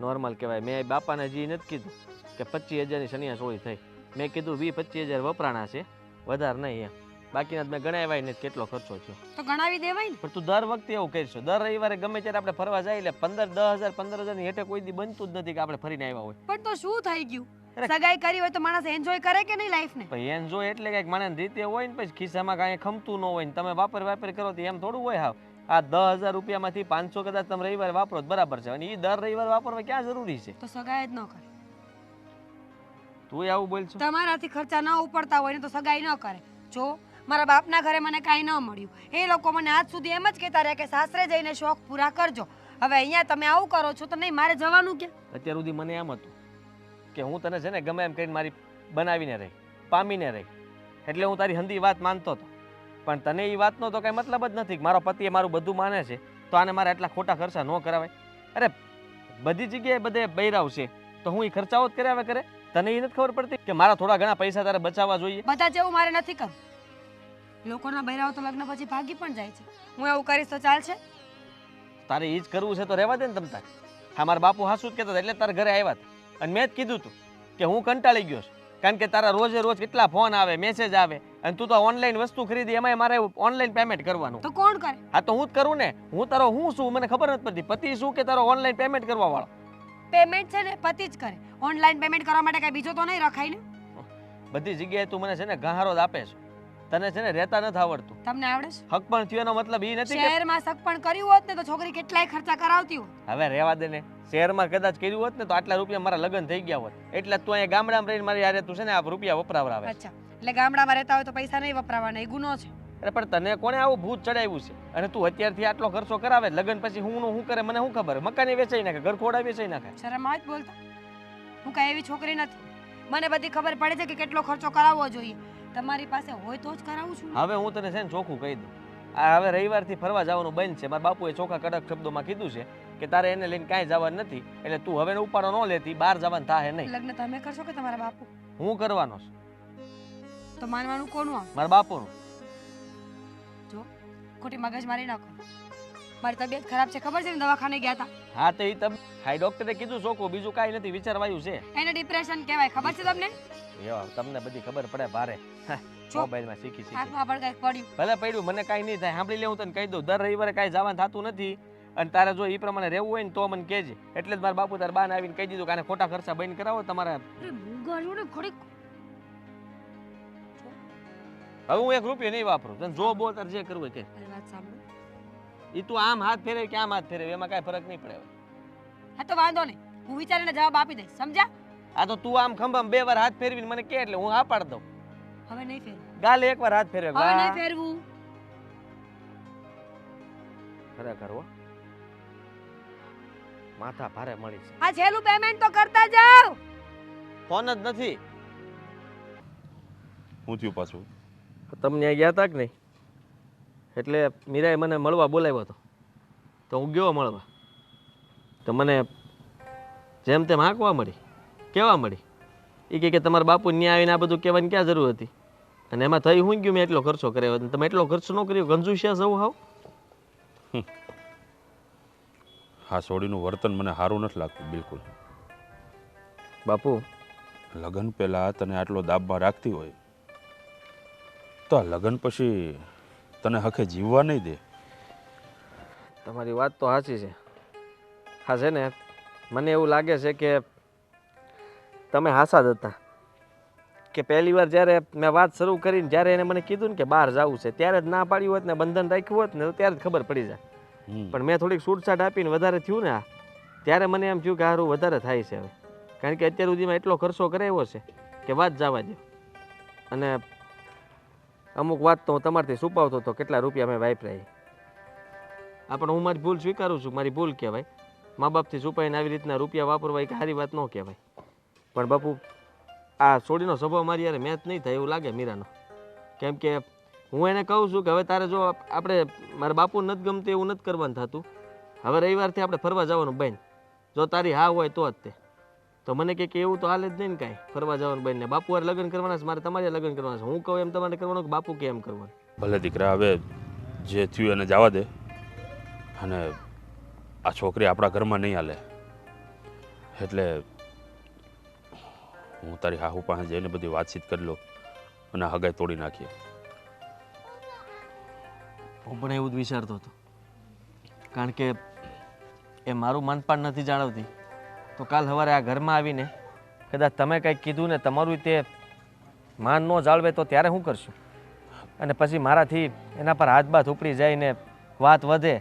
નોર્મલ કહેવાય. મેં બાપાને હજી નથી કીધું કે 25,000ની ચણિયા ચોરી થઈ. મેં કીધું 20-25,000 વપરાણા છે, વધારે નહીં એમ. બાકીના મેં ગણાવ્યા ને કેટલો ખર્ચો થયો. તો ગણાવી દેવાય ને. પણ તું દર વખતે એવું કરીશું. દર રવિવારે ગમે ત્યારે આપણે ફરવા જાય એટલે 15,000, 15,000ની હેઠે કોઈ દી બનતું જ નથી કે આપણે ફરીને આવ્યા હોય. પણ તો શું થઈ ગયું? અરે. સગાઈ કરી હોય તો માણસ એન્જોય કરે કે નહીં લાઈફને? પછી એન્જોય એટલે કંઈક મને રીતે હોય ને, પછી ખિસ્સામાં કાંઈ ખમતું ન હોય ને તમે વાપર કરો તો એમ થોડું હોય. હાવ આ 10,000 રૂપિયામાંથી 500 કદાચ તમે રવિવારે વાપરો તો બરાબર છે, અને એ દર રવિવારે વાપરવા ક્યાં જરૂરી છે? તો સગાઈ જ ન કરે. તું આવું બોલ છો? તમારાથી ખર્ચા ન ઉપડતા હોય ને તો સગાઈ ન કરે. જો મારા બાપના ઘરે મને કાંઈ ન મળ્યું, એ લોકો મને આજ સુધી એમ જ કહેતા રહ્યા કે સાસરે જઈને શોખ પૂરા કરજો. હવે અહીંયા તમે આવું કરો છો તો નહીં, મારે જવાનું ક્યાં? અત્યાર સુધી મને એમ હતું કે હું તને છે ને ગમે એમ કરીને મારી બનાવીને રહી, પામીને રહી, એટલે હું તારી હંધી વાત માનતો હતો. પણ તને એ વાતનો તો કાંઈ મતલબ જ નથી કે મારો પતિએ મારું બધું માને છે તો આને મારે એટલા ખોટા ખર્ચા ન કરાવાય. અરે બધી જગ્યાએ બધે બૈરાવ છે તો હું એ ખર્ચાઓ જ કરાવ્યા કરે. તને એ નથી ખબર પડતી કે મારા થોડા ઘણા પૈસા તારે બચાવવા જોઈએ? બધા જેવું મારે નથી કરવું. લોકોના બૈરાઓ તો લગ્ન પછી ભાગી પણ જાય છે. હું એવું કરીશ તો ચાલશે? તારે એ જ કરવું છે તો રહેવા દે ને તમ તારે. હા મારા બાપુ હાસું જ કહેતા હતા એટલે તારા ઘરે આવ્યા હતા, અને મેં જ કીધું હતું કે હું કંટાળી ગયો છું. કારણ કે તારા રોજે રોજ કેટલા ફોન આવે મેસેજ આવે અને તું તો ઓનલાઈન વસ્તુ ખરીદી એમાંય મારે ઓનલાઈન પેમેન્ટ કરવાનું. તો કોણ કરે? હા તો હું જ કરું ને. હું તારો હું શું મને ખબર નથી પડતી. પતિ શું કે તારો ઓનલાઈન પેમેન્ટ કરવા વાળો? પેમેન્ટ છે ને પતિ જ કરે. ઓનલાઈન પેમેન્ટ કરવા માટે કઈ બીજો તો નહીં રખાય ને. બધી જગ્યાએ તું મને છે ને ગહારો જ આપે છે. તને છે ને રહેતા નથી આવડતું. તમને આવડે છે? હક પણ થયો એનો મતલબ એ નથી કે શહેરમાં સક પણ કર્યું હોત ને તો છોકરી કેટલાય ખર્ચા કરાવતી હોત. હવે રહેવા દે ને. શહેરમાં કદાચ કર્યું હોત ને તો આટલા રૂપિયા મારા લગ્ન થઈ ગયા હોત. એટલે તું અહીંયા ગામડામાં રહીને મારી યારે તું છે ને આ રૂપિયા વપરાવરાવે. અચ્છા, એટલે ગામડામાં રહેતા હોય તો પૈસા નહીં વપરાવાના, એ ગુનો છે. અરે પણ તને કોણે આવું ભૂત ચડાવ્યું છે? અને તું અત્યારથી આટલો ખર્ચો કરાવે લગ્ન પછી હું કરે મને શું ખબર? મકાને વેચાઈ નાખે, ઘર ખોડા વેચાઈ નાખે. શરમ આવે જ બોલતા. હું કઈ એવી છોકરી નથી. મને બધી ખબર પડે છે કે કેટલો ખર્ચો કરાવવો જોઈએ. તમારી પાસે હોય તો જ કરાવું છું. હવે હું તને છે ને ચોખ્ખું કહી દઉં. આ હવે રવિવારથી ફરવા જવાનું બંધ છે. મારા બાપુએ ચોખ્ખા કડક શબ્દોમાં કીધું છે કે તારે એને લઈને કાંઈ જવાનું નથી. એટલે તું હવે ઉપાડો ન લેતી, બહાર જવાનું થાય નહીં. લગ્ન તમે કરશો કે તમારા બાપુ? હું કરવાનો છું. તો માનવાનું કોનું આમ? મારા બાપુનું. જો ખોટી મગજ મારી નાખો. મારી તબિયત ખરાબ છે ખબર છે ને, દવાખાને ગયા હતા. હા તો એ હાઈ ડોક્ટરે કીધું ચોખ્ખું, બીજું કાંઈ નથી, વિચારવાયું છે. એને ડિપ્રેશન કહેવાય, ખબર છે તમને? તમને બધી ખબર પડે ભારે. મોબાઈલમાં શીખી હાથમાં પણ કંઈક પડ્યું. ભલે પડ્યું, મને કાંઈ નહીં થાય. સાંભળી લે, હું તને કહી દઉં, દર રવિવારે કાંઈ જવાનું થતું નથી. અને તારે જો એ પ્રમાણે રહેવું હોય ને તો મને કહેજે. એટલે જ મારા બાપુ તાર બાને આવીને કહી દીધું કે આને ખોટા ખર્ચા બંધ કરાવો તમારે. અરે મૂંગા જોડે ખોડી. હવે હું 1 રૂપિયો નહીં વાપરું. તને જો બોલ તાર જે કરવું હોય કે. મારી વાત સાંભળો. એ તું આમ હાથ ફેરવે કે આમ હાથ ફેરવે એમાં કાંઈ ફરક નહીં પડે. હા તો વાંધો નહીં, હું વિચારીને જવાબ આપી દઈશ, સમજ્યા? આ તો તું આમ ખંભામાં 2 વાર હાથ ફેરવીને મને કહે એટલે હું હા પાડી દઉં. હવે નહીં ફેરવું. ગાલે 1 વાર હાથ ફેરવે. હવે નહીં ફેરવું. ખરેખર હો, માથા ભારે મળી છે. આ છેલ્લું પેમેન્ટ તો કરતા જાવ. ફોન જ નથી. હું થયું પાછું? તમને ત્યાં ગયા હતા કે નહીં? એટલે મીરાએ મને મળવા બોલાવ્યો હતો. તો હું ગયો મળવા. તો મને જેમ તેમ હાંકવા મળી, કેવા મળી. એ કે તમારા બાપુ ન્યા આવીને આ બધું કહેવાની ક્યાં જરૂર હતી? અને એમાં થઈ હું ગયું, મેં એટલો ખર્ચો કર્યો. તમે એટલો ખર્ચો ન કર્યો, કંજુસિયા જવું હાવ. હા, સોડીનું વર્તન મને સારું નથી લાગતું બિલકુલ. બાપુ, લગ્ન પહેલાં તને આટલો દાબમાં રાખતી હોય તો આ લગ્ન પછી તને હકે જીવવા નહીં દે. તમારી વાત તો સાચી છે. હા છે ને, મને એવું લાગે છે કે તમે હાસા જ હતા. કે પહેલી વાર જ્યારે મેં વાત શરૂ કરીને જ્યારે એને મને કીધું ને કે બહાર જવું છે, ત્યારે જ ના પાડ્યું હોત ને બંધન રાખ્યું હોત ને તો ત્યારે જ ખબર પડી જાય. પણ મેં થોડીક છૂટછાટ આપીને વધારે થયું ને ત્યારે મને એમ થયું કે સારું વધારે થાય છે હવે. કારણ કે અત્યાર સુધીમાં એટલો ખર્ચો કરાવ્યો છે કે વાત જવા દો. અને અમુક વાત તો હું તમારથી છુપાવતો હતો, કેટલા રૂપિયા મેં વાપર્યા. આ પણ હું મારી ભૂલ સ્વીકારું છું, મારી ભૂલ કહેવાય. મા બાપથી છુપાઈને આવી રીતના રૂપિયા વાપરવા એ સારી વાત ન કહેવાય. પણ બાપુ, આ છોડીનો સ્વભાવ મારી યારે મેચ નહીં થાય એવું લાગે મીરાનો. કેમ કે હું એને કહું છું કે હવે તારે જો આપણે મારા બાપુ નથી ગમતું એવું નથી કરવાનું થતું. હવે રવિવારથી આપણે ફરવા જવાનું બંધ. જો તારી હા હોય તો જ તે. તો મને કે એવું તો હાલે જ નહીં ને કાંઈ, ફરવા જવાનું બંધ. ને બાપુ વાર લગ્ન કરવાના છે, મારે તમારે લગ્ન કરવાના છે. હું કહું એમ તમારે કરવાનું કે બાપુ કે એમ કરવાનું? ભલે દીકરા, હવે જે થયું એને જવા દે. અને આ છોકરી આપણા ઘરમાં નહીં હાલે. એટલે હું તારી હાહુ પાસે જઈને બધી વાતચીત કરી લો અને હગાઈ તોડી નાખીએ. હું પણ એવું જ વિચારતો હતો. કારણ કે એ મારું મનપાન નથી જાળવતી. તો કાલ સવારે આ ઘરમાં આવીને કદાચ તમે કંઈક કીધું ને તમારું તે માન ન જાળવે તો ત્યારે શું કરશું? અને પછી મારાથી એના પર હાથ બાથ ઉપડી જાય ને વાત વધે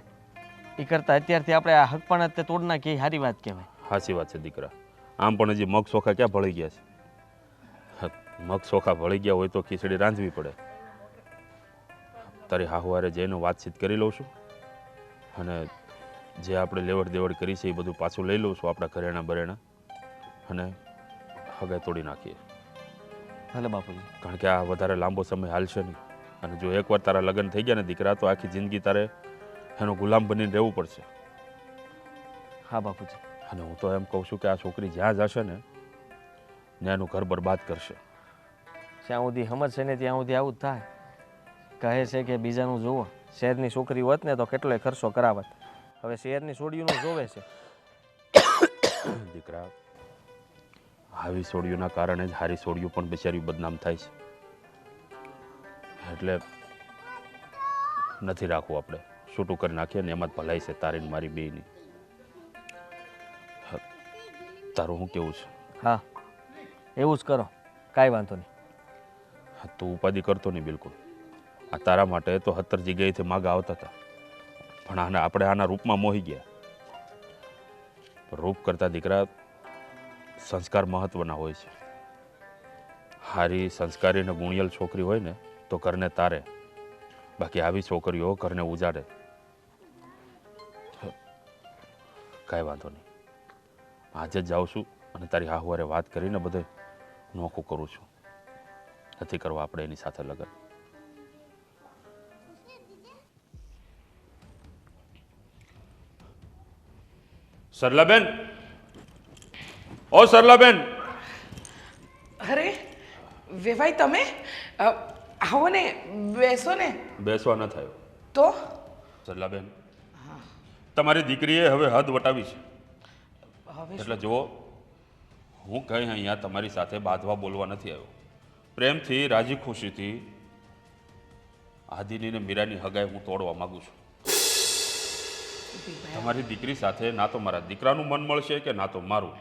એ કરતાં અત્યારથી આપણે આ હક પણ તે તોડ નાખીએ એ સારી વાત કહેવાય. સાચી વાત છે દીકરા. આમ પણ હજી મગ ચોખા ક્યાં ભળી ગયા છે? મગ ચોખા ભળી ગયા હોય તો ખીચડી રાંધવી પડે. તારી હાહુવારે જઈને વાતચીત કરી લઉં છું અને જે આપણે લેવડ દેવડ કરી છે એ બધું પાછું લઈ લઉં છું, આપણા ઘરેણા બરેણા, અને હગાઈ તોડી નાખીએ. ભલે બાપુજી. કારણ કે આ વધારે લાંબો સમય હાલશે નહીં. અને જો એકવાર તારા લગ્ન થઈ ગયા ને દીકરા, તો આખી જિંદગી તારે એનો ગુલામ બનીને રહેવું પડશે. હા બાપુજી. અને હું તો એમ કહું છું કે આ છોકરી જ્યાં જશે ને ત્યાં એનું ઘર બરબાદ કરશે. જ્યાં સુધી સમજશે ને ત્યાં સુધી આવું જ થાય. કહે છે કે બીજાનું જુઓ. શહેરની છોકરી હોત ને તો કેટલોય ખર્ચો કરાવત. હવે શહેરની છોડીઓનું જોવે છે. દીકરા, આવી સોડિયુંના કારણે જ હારી સોડિયું પણ બિચારી બદનામ થાય છે. એટલે નથી રાખવું આપણે, છૂટું કરી નાખીએ ને એમાં જ ભલાઈ છે તારી ને મારી બેયની. તારું શું કેવું છે? હા એવું જ કરો, કાંઈ વાંધો નહીં. તું ઉપાધિ કરતો નહીં બિલકુલ. આ તારા માટે તો 70 જગ્યાએથી માગા આવતા હતા, પણ આપણે આના રૂપમાં મોહી ગયા. રૂપ કરતા દીકરા સંસ્કાર મહત્વના હોય છે. હારી સંસ્કારી ને ગુણિયલ છોકરી હોય ને તો ઘરને તારે, બાકી આવી છોકરીઓ ઘરને ઉજાડે. કાંઈ વાંધો નહીં, આજે જ જાઉં છું અને તારી હાહુવારે વાત કરીને બધે નોખું કરું છું. નથી કરવા આપણે એની સાથે લગન. સરલાબેન, ઓ સરલાબેન. અરે વેવાઈ તમે આવો ને, બેસો ને. બેસવા ન થયો. તો સરલાબેન, તમારી દીકરીએ હવે હદ વટાવી છે. હવે એટલે જુઓ, હું કંઈ અહીંયા તમારી સાથે બાંધવા બોલવા નથી આવ્યો. પ્રેમથી, રાજી ખુશીથી આદિની ને મીરાની હગાઈ હું તોડવા માંગુ છું. તમારી દીકરી સાથે ના તો મારા દીકરાનું મન મળશે કે ના તો મારું.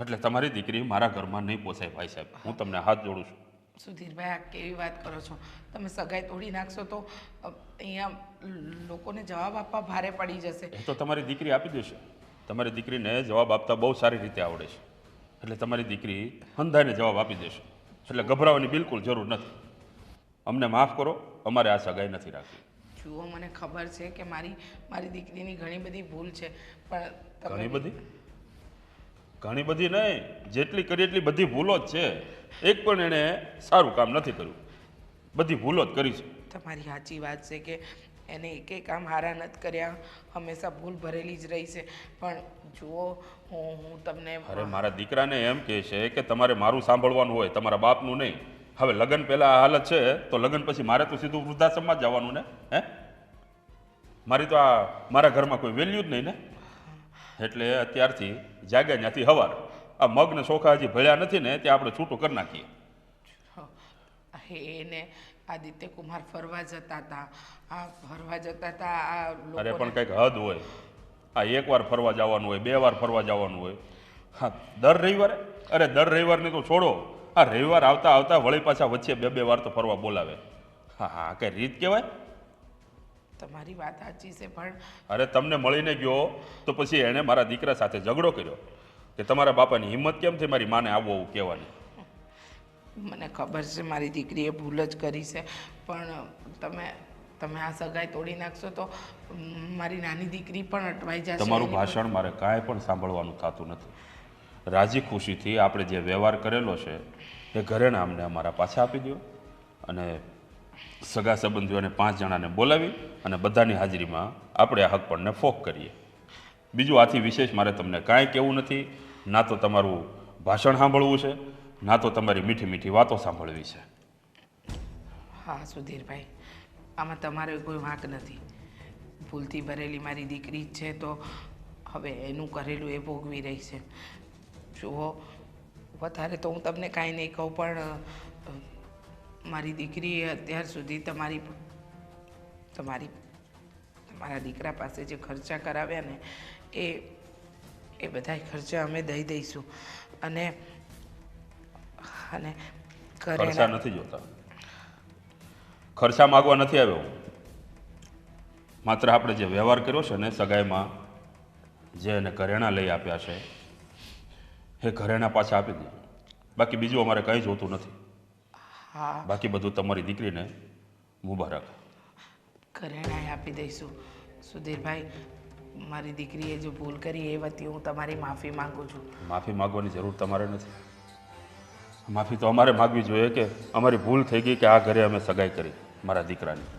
એટલે તમારી દીકરી મારા ઘરમાં નહીં પોસાય ભાઈ સાહેબ, હું તમને હાથ જોડું છું. સુધીરભાઈ, આ કેવી વાત કરો છો તમે? સગાઈ તોડી નાખશો તો અહીંયા લોકોને જવાબ આપવા ભારે પડી જશે. એ તો તમારી દીકરી આપી દેશે. તમારી દીકરીને જવાબ આપતા બહુ સારી રીતે આવડે છે. એટલે તમારી દીકરી હંધાઈને જવાબ આપી દેશે. એટલે ગભરાવાની બિલકુલ જરૂર નથી. અમને માફ કરો, અમારે આ સગાઈ નથી રાખવી. જુઓ, મને ખબર છે કે મારી દીકરીની ઘણી બધી ભૂલ છે, પણ ઘણી બધી નહીં, જેટલી કરી એટલી બધી ભૂલો જ છે. એક પણ એણે સારું કામ નથી કર્યું, બધી ભૂલો જ કરી છે. તમારી સાચી વાત છે કે એને એકે કામ હારા નથી કર્યા, હંમેશા ભૂલ ભરેલી જ રહી છે. પણ જુઓ, હું તમને અરે મારા દીકરાને એમ કહે છે કે તમારે મારું સાંભળવાનું હોય, તમારા બાપનું નહીં. હવે લગ્ન પહેલાં આ હાલત છે તો લગ્ન પછી મારે તો સીધું વૃદ્ધાશ્રમમાં જ જવાનું ને. મારી તો આ મારા ઘરમાં કોઈ વેલ્યુ જ નહીં ને. એટલે અત્યારથી જાગ્યા ત્યાંથી હવાર આ મગને ચોખા હજી ભળ્યા નથી ને ત્યાં આપણે છૂટું કરી નાખીએ. એને આદિત્ય કુમાર ફરવા જતા હતા, આ અરે પણ કંઈક હદ હોય. આ એકવાર ફરવા જવાનું હોય, 2 વાર ફરવા જવાનું હોય. હા, દર રવિવારે? અરે દર રવિવારને તો છોડો, આ રવિવાર આવતા આવતા વળી પાછા વચ્ચે 2 વાર તો ફરવા બોલાવે. હા હા, કઈ રીત કહેવાય? તમારી વાત સાચી છે, પણ અરે તમને મળીને ગયો તો પછી એણે મારા દીકરા સાથે ઝઘડો કર્યો કે તમારા બાપાની હિંમત કેમ થઈ મારી માને આવું આવું કહેવાની. મને ખબર છે મારી દીકરીએ ભૂલ જ કરી છે, પણ તમે આ સગાઈ તોડી નાખશો તો મારી નાની દીકરી પણ અટવાઈ જશે. તમારું ભાષણ મારે કાંઈ પણ સાંભળવાનું થતું નથી. રાજી ખુશીથી આપણે જે વ્યવહાર કરેલો છે એ ઘરેણા અમને અમારા પાછા આપી દો અને સગા સંબંધીઓને 5 જણાને બોલાવી અને બધાની હાજરીમાં આપણે આ હકપણને ફોક કરીએ. બીજું આથી વિશેષ મારે તમને કાંઈ કહેવું નથી. ના તો તમારું ભાષણ સાંભળવું છે, ના તો તમારી મીઠી મીઠી વાતો સાંભળવી છે. હા સુધીરભાઈ, આમાં તમારો કોઈ વાંક નથી. ભૂલથી ભરેલી મારી દીકરી જ છે તો હવે એનું કરેલું એ ભોગવી રહી છે. જુઓ, વધારે તો હું તમને કાંઈ નહીં કહું, પણ મારી દીકરીએ અત્યાર સુધી તમારા દીકરા પાસે જે ખર્ચા કરાવ્યા ને એ બધાય ખર્ચા અમે દઈ દઈશું. અને ખર્ચા નથી જોતા, ખર્ચા માગવા નથી આવ્યો હું. માત્ર આપણે જે વ્યવહાર કર્યો છે ને સગાઈમાં, જે એને ઘરેણાં લઈ આપ્યા છે એ ઘરેણાં પાછા આપી દે. બાકી બીજું અમારે કંઈ જોતું નથી. હા, બાકી બધું તમારી દીકરીને મુબારક. ઘરેણાં આપી દઈશું. સુધીરભાઈ, મારી દીકરીએ જો ભૂલ કરી એ વતી હું તમારી માફી માંગુ છું. માફી માગવાની જરૂર તમારે નથી. માફી તો અમારે માગવી જોઈએ કે અમારી ભૂલ થઈ ગઈ કે આ ઘરે અમે સગાઈ કરી મારા દીકરાની.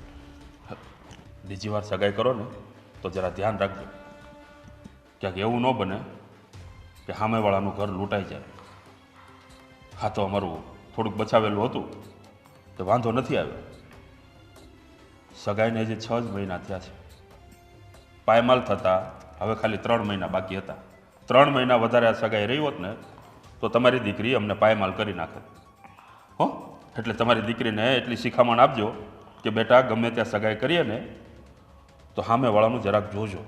બીજી વાર સગાઈ કરો ને તો જરા ધ્યાન રાખજો, ક્યાંક એવું ન બને કે સામેવાળાનું ઘર લૂંટાઈ જાય. હા, તો અમારું થોડુંક બચાવેલું હતું તો વાંધો નથી આવ્યો. સગાઈને જે 6 જ મહિના થયા છે, પાયમાલ થતા હવે ખાલી 3 મહિના બાકી હતા. 3 મહિના વધારે આ સગાઈ રહી હોત ને તો તમારી દીકરી અમને પાયમાલ કરી નાખે. હો, એટલે તમારી દીકરીને એટલી શિખામણ આપજો કે બેટા ગમે ત્યાં સગાઈ કરીએ ને તો સામેવાળાનું જરાક જોજો,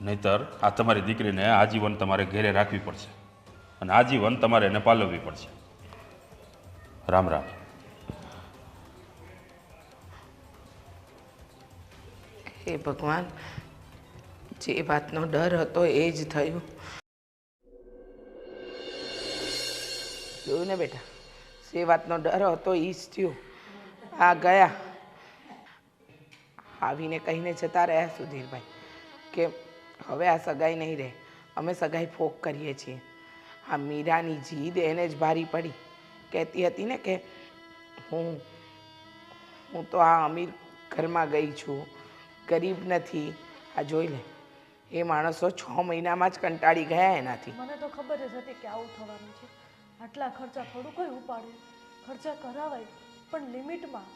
નહીતર આ તમારી દીકરીને આજીવન તમારે ઘેરે રાખવી પડશે અને આજીવન તમારે એને પાલવવી પડશે. રામ રામ. હે ભગવાન, જે વાતનો ડર હતો એ જ થયું. જોયું ને બેટા, જે વાતનો ડર હતો એ જ થયું. આ ગયા આવીને કહીને જતા રહ્યા સુધીરભાઈ કે હવે આ સગાઈ નહીં રહે, અમે સગાઈ ફોક કરીએ છીએ. આ મીરાની જીદ એને જ ભારી પડી. કહેતી હતી ને કે હું તો આ અમીર ઘરમાં ગઈ છું, ગરીબ નથી. આ જોઈ લે, એ માણસો 6 મહિનામાં જ કંટાળી ગયા એનાથી. મને તો ખબર જ હતી કે આવું થવાનું છે. આટલા ખર્ચા થોડું કોઈ ઉપાડે, ખર્ચા કરાવાય પણ લિમિટમાં.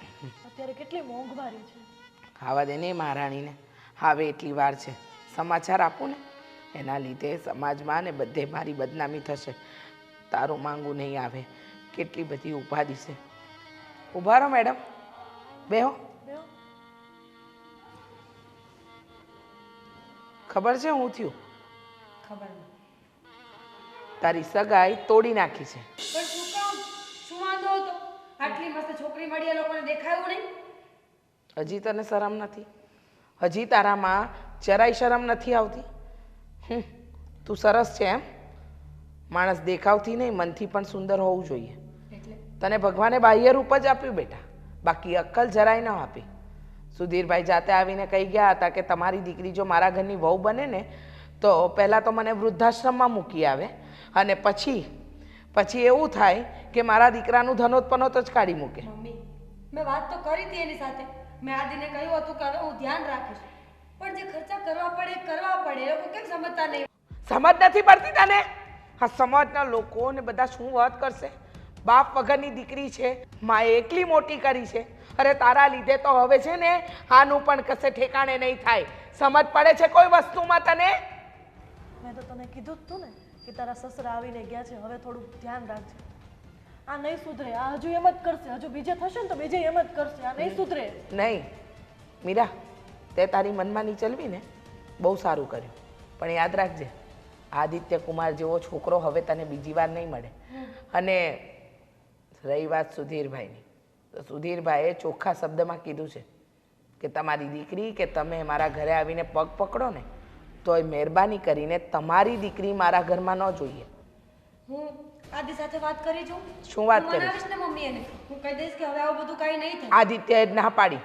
અત્યારે કેટલી મોંઘવારી છે. ખાવા દે ને મહારાણીને, હવે એટલી વાર છે. સમાચાર આપું ને, એના લીધે સમાજમાં ને બધે મારી બદનામી થશે. તારું માંગવું નહીં આવે. કેટલી બધી ઉપાધિ છે. ઊભા રહો મેડમ, બેહો. બેહો. ખબર છે હું થયું? ખબર નહીં. તારી સગાઈ તોડી નાખી છે. પણ શું કામ? શું વાંધો હતો? આટલી મસ્ત છોકરી મળી, એ લોકોને દેખાયું નહીં? હજી તને શરમ નથી? હજી તારામાં જરાય શરમ નથી આવતી? તું સરસ છે એમ? માણસ દેખાવથી નહીં મનથી પણ સુંદર હોવું જોઈએ. એટલે તને ભગવાને બાહ્ય રૂપ જ આપ્યું બેટા, બાકી અક્કલ જરાય ન આપી. સુધીરભાઈ જાતે આવીને કહી ગયા હતા કે તમારી દીકરી જો મારા ઘરની વહુ બને ને તો પહેલાં તો મને વૃદ્ધાશ્રમમાં મૂકી આવે અને પછી એવું થાય કે મારા દીકરાનું ધનોત્પનોત જ કાઢી મૂકે. મમ્મી, મેં વાત તો કરી હતી એની સાથે. મેં આદિને કહ્યું હતું કે હવે હું ધ્યાન રાખીશ, પણ જે ખર્ચા કરવા પડે એ કરવા પડે. એ લોકો કેમ સમજતા નહીં? સમજ નથી પડતી તને? હા, સમાજના લોકો ને બધા શું વાત કરશે? બાપ વગરની દીકરી છે, માએ એકલી મોટી કરી છે. અરે તારા લીધે તો હવે છે ને આનું પણ કશે ઠેકાણે નહીં થાય. સમજ પડે છે કોઈ વસ્તુમાં તને? મેં તો તને કીધું જ તું ને કે તારા સસરા આવીને ગયા છે, હવે થોડું ધ્યાન રાખજે. આ નહીં સુધરે, આ હજુ એમ જ કરશે. હજુ બીજે થશે ને તો બીજે એમ જ કરશે. આ નહીં સુધરે. નહીં મીરા, તે તારી મનમાની ચલવી ને બહુ સારું કર્યું, પણ યાદ રાખજે આદિત્ય કુમાર જેવો છોકરો હવે તને બીજી વાર નહીં મળે. અને રહી વાત સુધીરભાઈની, તો સુધીરભાઈએ ચોખ્ખા શબ્દમાં કીધું છે કે તમારી દીકરી કે તમે મારા ઘરે આવીને પગ પકડો ને તોય મહેરબાની કરીને તમારી દીકરી મારા ઘરમાં ન જોઈએ. હું આદિ સાથે વાત કરી છું. શું વાત હું કરીશ? મનાવીશ ને મમ્મી એને. હું કહી દઈશ કે હવે આવું બધું કાંઈ નહીં થાય. આદિત્યએ જ ના પાડી.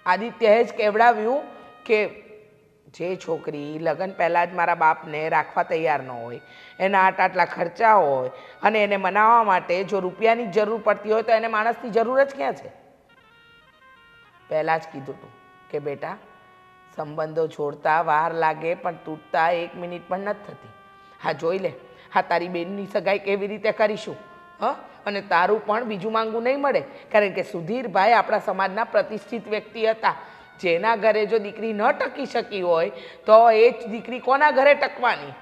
આદિત્યએ જ કહેવડાવ્યું કે જે છોકરી લગ્ન પહેલાં જ મારા બાપને રાખવા તૈયાર ન હોય, એના આટલા ખર્ચા હોય અને એને મનાવવા માટે જો રૂપિયાની જરૂર પડતી હોય તો એને માણસની જરૂર જ ક્યાં છે? પહેલાં જ કીધું હતું કે બેટા સંબંધો જોડતા વાર લાગે પણ તૂટતા 1 મિનિટ પણ નથી થતી. હા જોઈ લે, હા તારી બેનની સગાઈ કેવી રીતે કરીશું? અને તારું પણ બીજું માંગવું નહીં મળે, કારણ કે સુધીરભાઈ આપણા સમાજના પ્રતિષ્ઠિત વ્યક્તિ હતા. જેના ઘરે જો દીકરી ન ટકી શકી હોય તો એ જ દીકરી કોના ઘરે ટકવાની?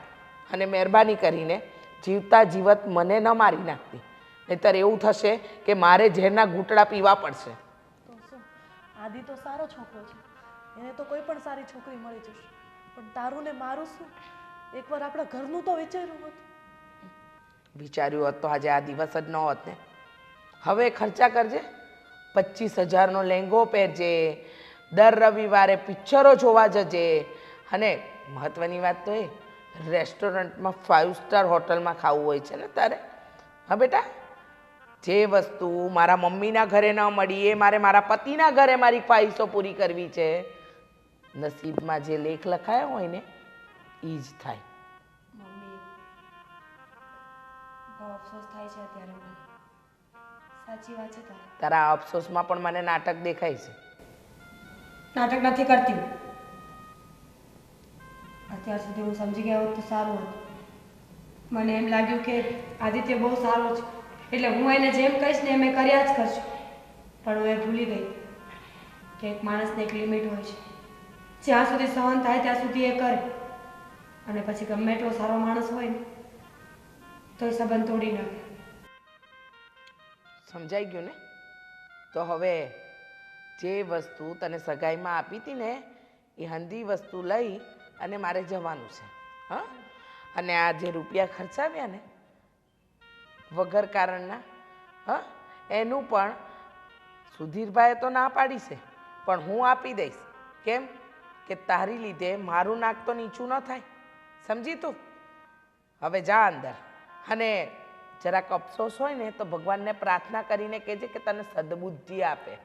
અને મહેરબાની કરીને જીવતા જીવત મને ન મારી નાખતી, નહીંતર એવું થશે કે મારે ઝેરના ઘૂંટડા પીવા પડશે. તો શું, આદિ તો સારો છોકરો છે, એને તો કોઈ પણ સારી છોકરી મળી જશે. પણ તારું ને મારું શું? એકવાર આપણા ઘરનું તો વિચાર્યું હોત. વિચાર્યું હોત તો આજે આ દિવસ જ ન હોત ને. હવે ખર્ચા કરજે, 25,000નો લહેંગો પહેરજે, દર રવિવારે પિક્ચરો જોવા જજે, અને મહત્ત્વની વાત તો એ રેસ્ટોરન્ટમાં 5 સ્ટાર હોટલમાં ખાવું હોય છે ને તારે. હા બેટા, જે વસ્તુ મારા મમ્મીના ઘરે ન મળી એ મારે મારા પતિના ઘરે મારી ખ્વાહિશો પૂરી કરવી છે. નસીબમાં જે લેખ લખાયો હોય ને એ જ થાય. મમ્મી, બહુ અફસોસ થાય છે અત્યારે મને. સાચી વાત છે તારી. તારા અફસોસમાં પણ મને નાટક દેખાય છે. નાટક નથી કરતી. અત્યાર સુધી હું સમજી ગયા હોત તો સારું હતું. મને એમ લાગ્યું કે આદિત્ય બહુ સારો છે, એટલે હું એને જેમ કહીશ ને એમ એ કર્યા જ કરશું. પણ હું એ ભૂલી ગઈ કે એક માણસને એક લિમિટ હોય છે. જ્યાં સુધી સહન થાય ત્યાં સુધી એ કરે, અને પછી ગમે એટલો સારો માણસ હોય ને તો એ સંબંધ તોડી નાખે. સમજાઈ ગયું ને? તો હવે જે વસ્તુ તને સગાઈમાં આપી હતી ને એ હંધી વસ્તુ લઈ અને મારે જવાનું છે. હા, અને આ જે રૂપિયા ખર્ચાવ્યા ને વગર કારણના, હા, એનું પણ સુધીરભાઈએ તો ના પાડી છે, પણ હું આપી દઈશ. કેમ કે તારી લીધે મારું નાક તો નીચું ન થાય. સમજી તું? હવે જા અંદર અને જરાક અફસોસ હોય ને તો ભગવાનને પ્રાર્થના કરીને કહેજે કે તને સદબુદ્ધિ આપે.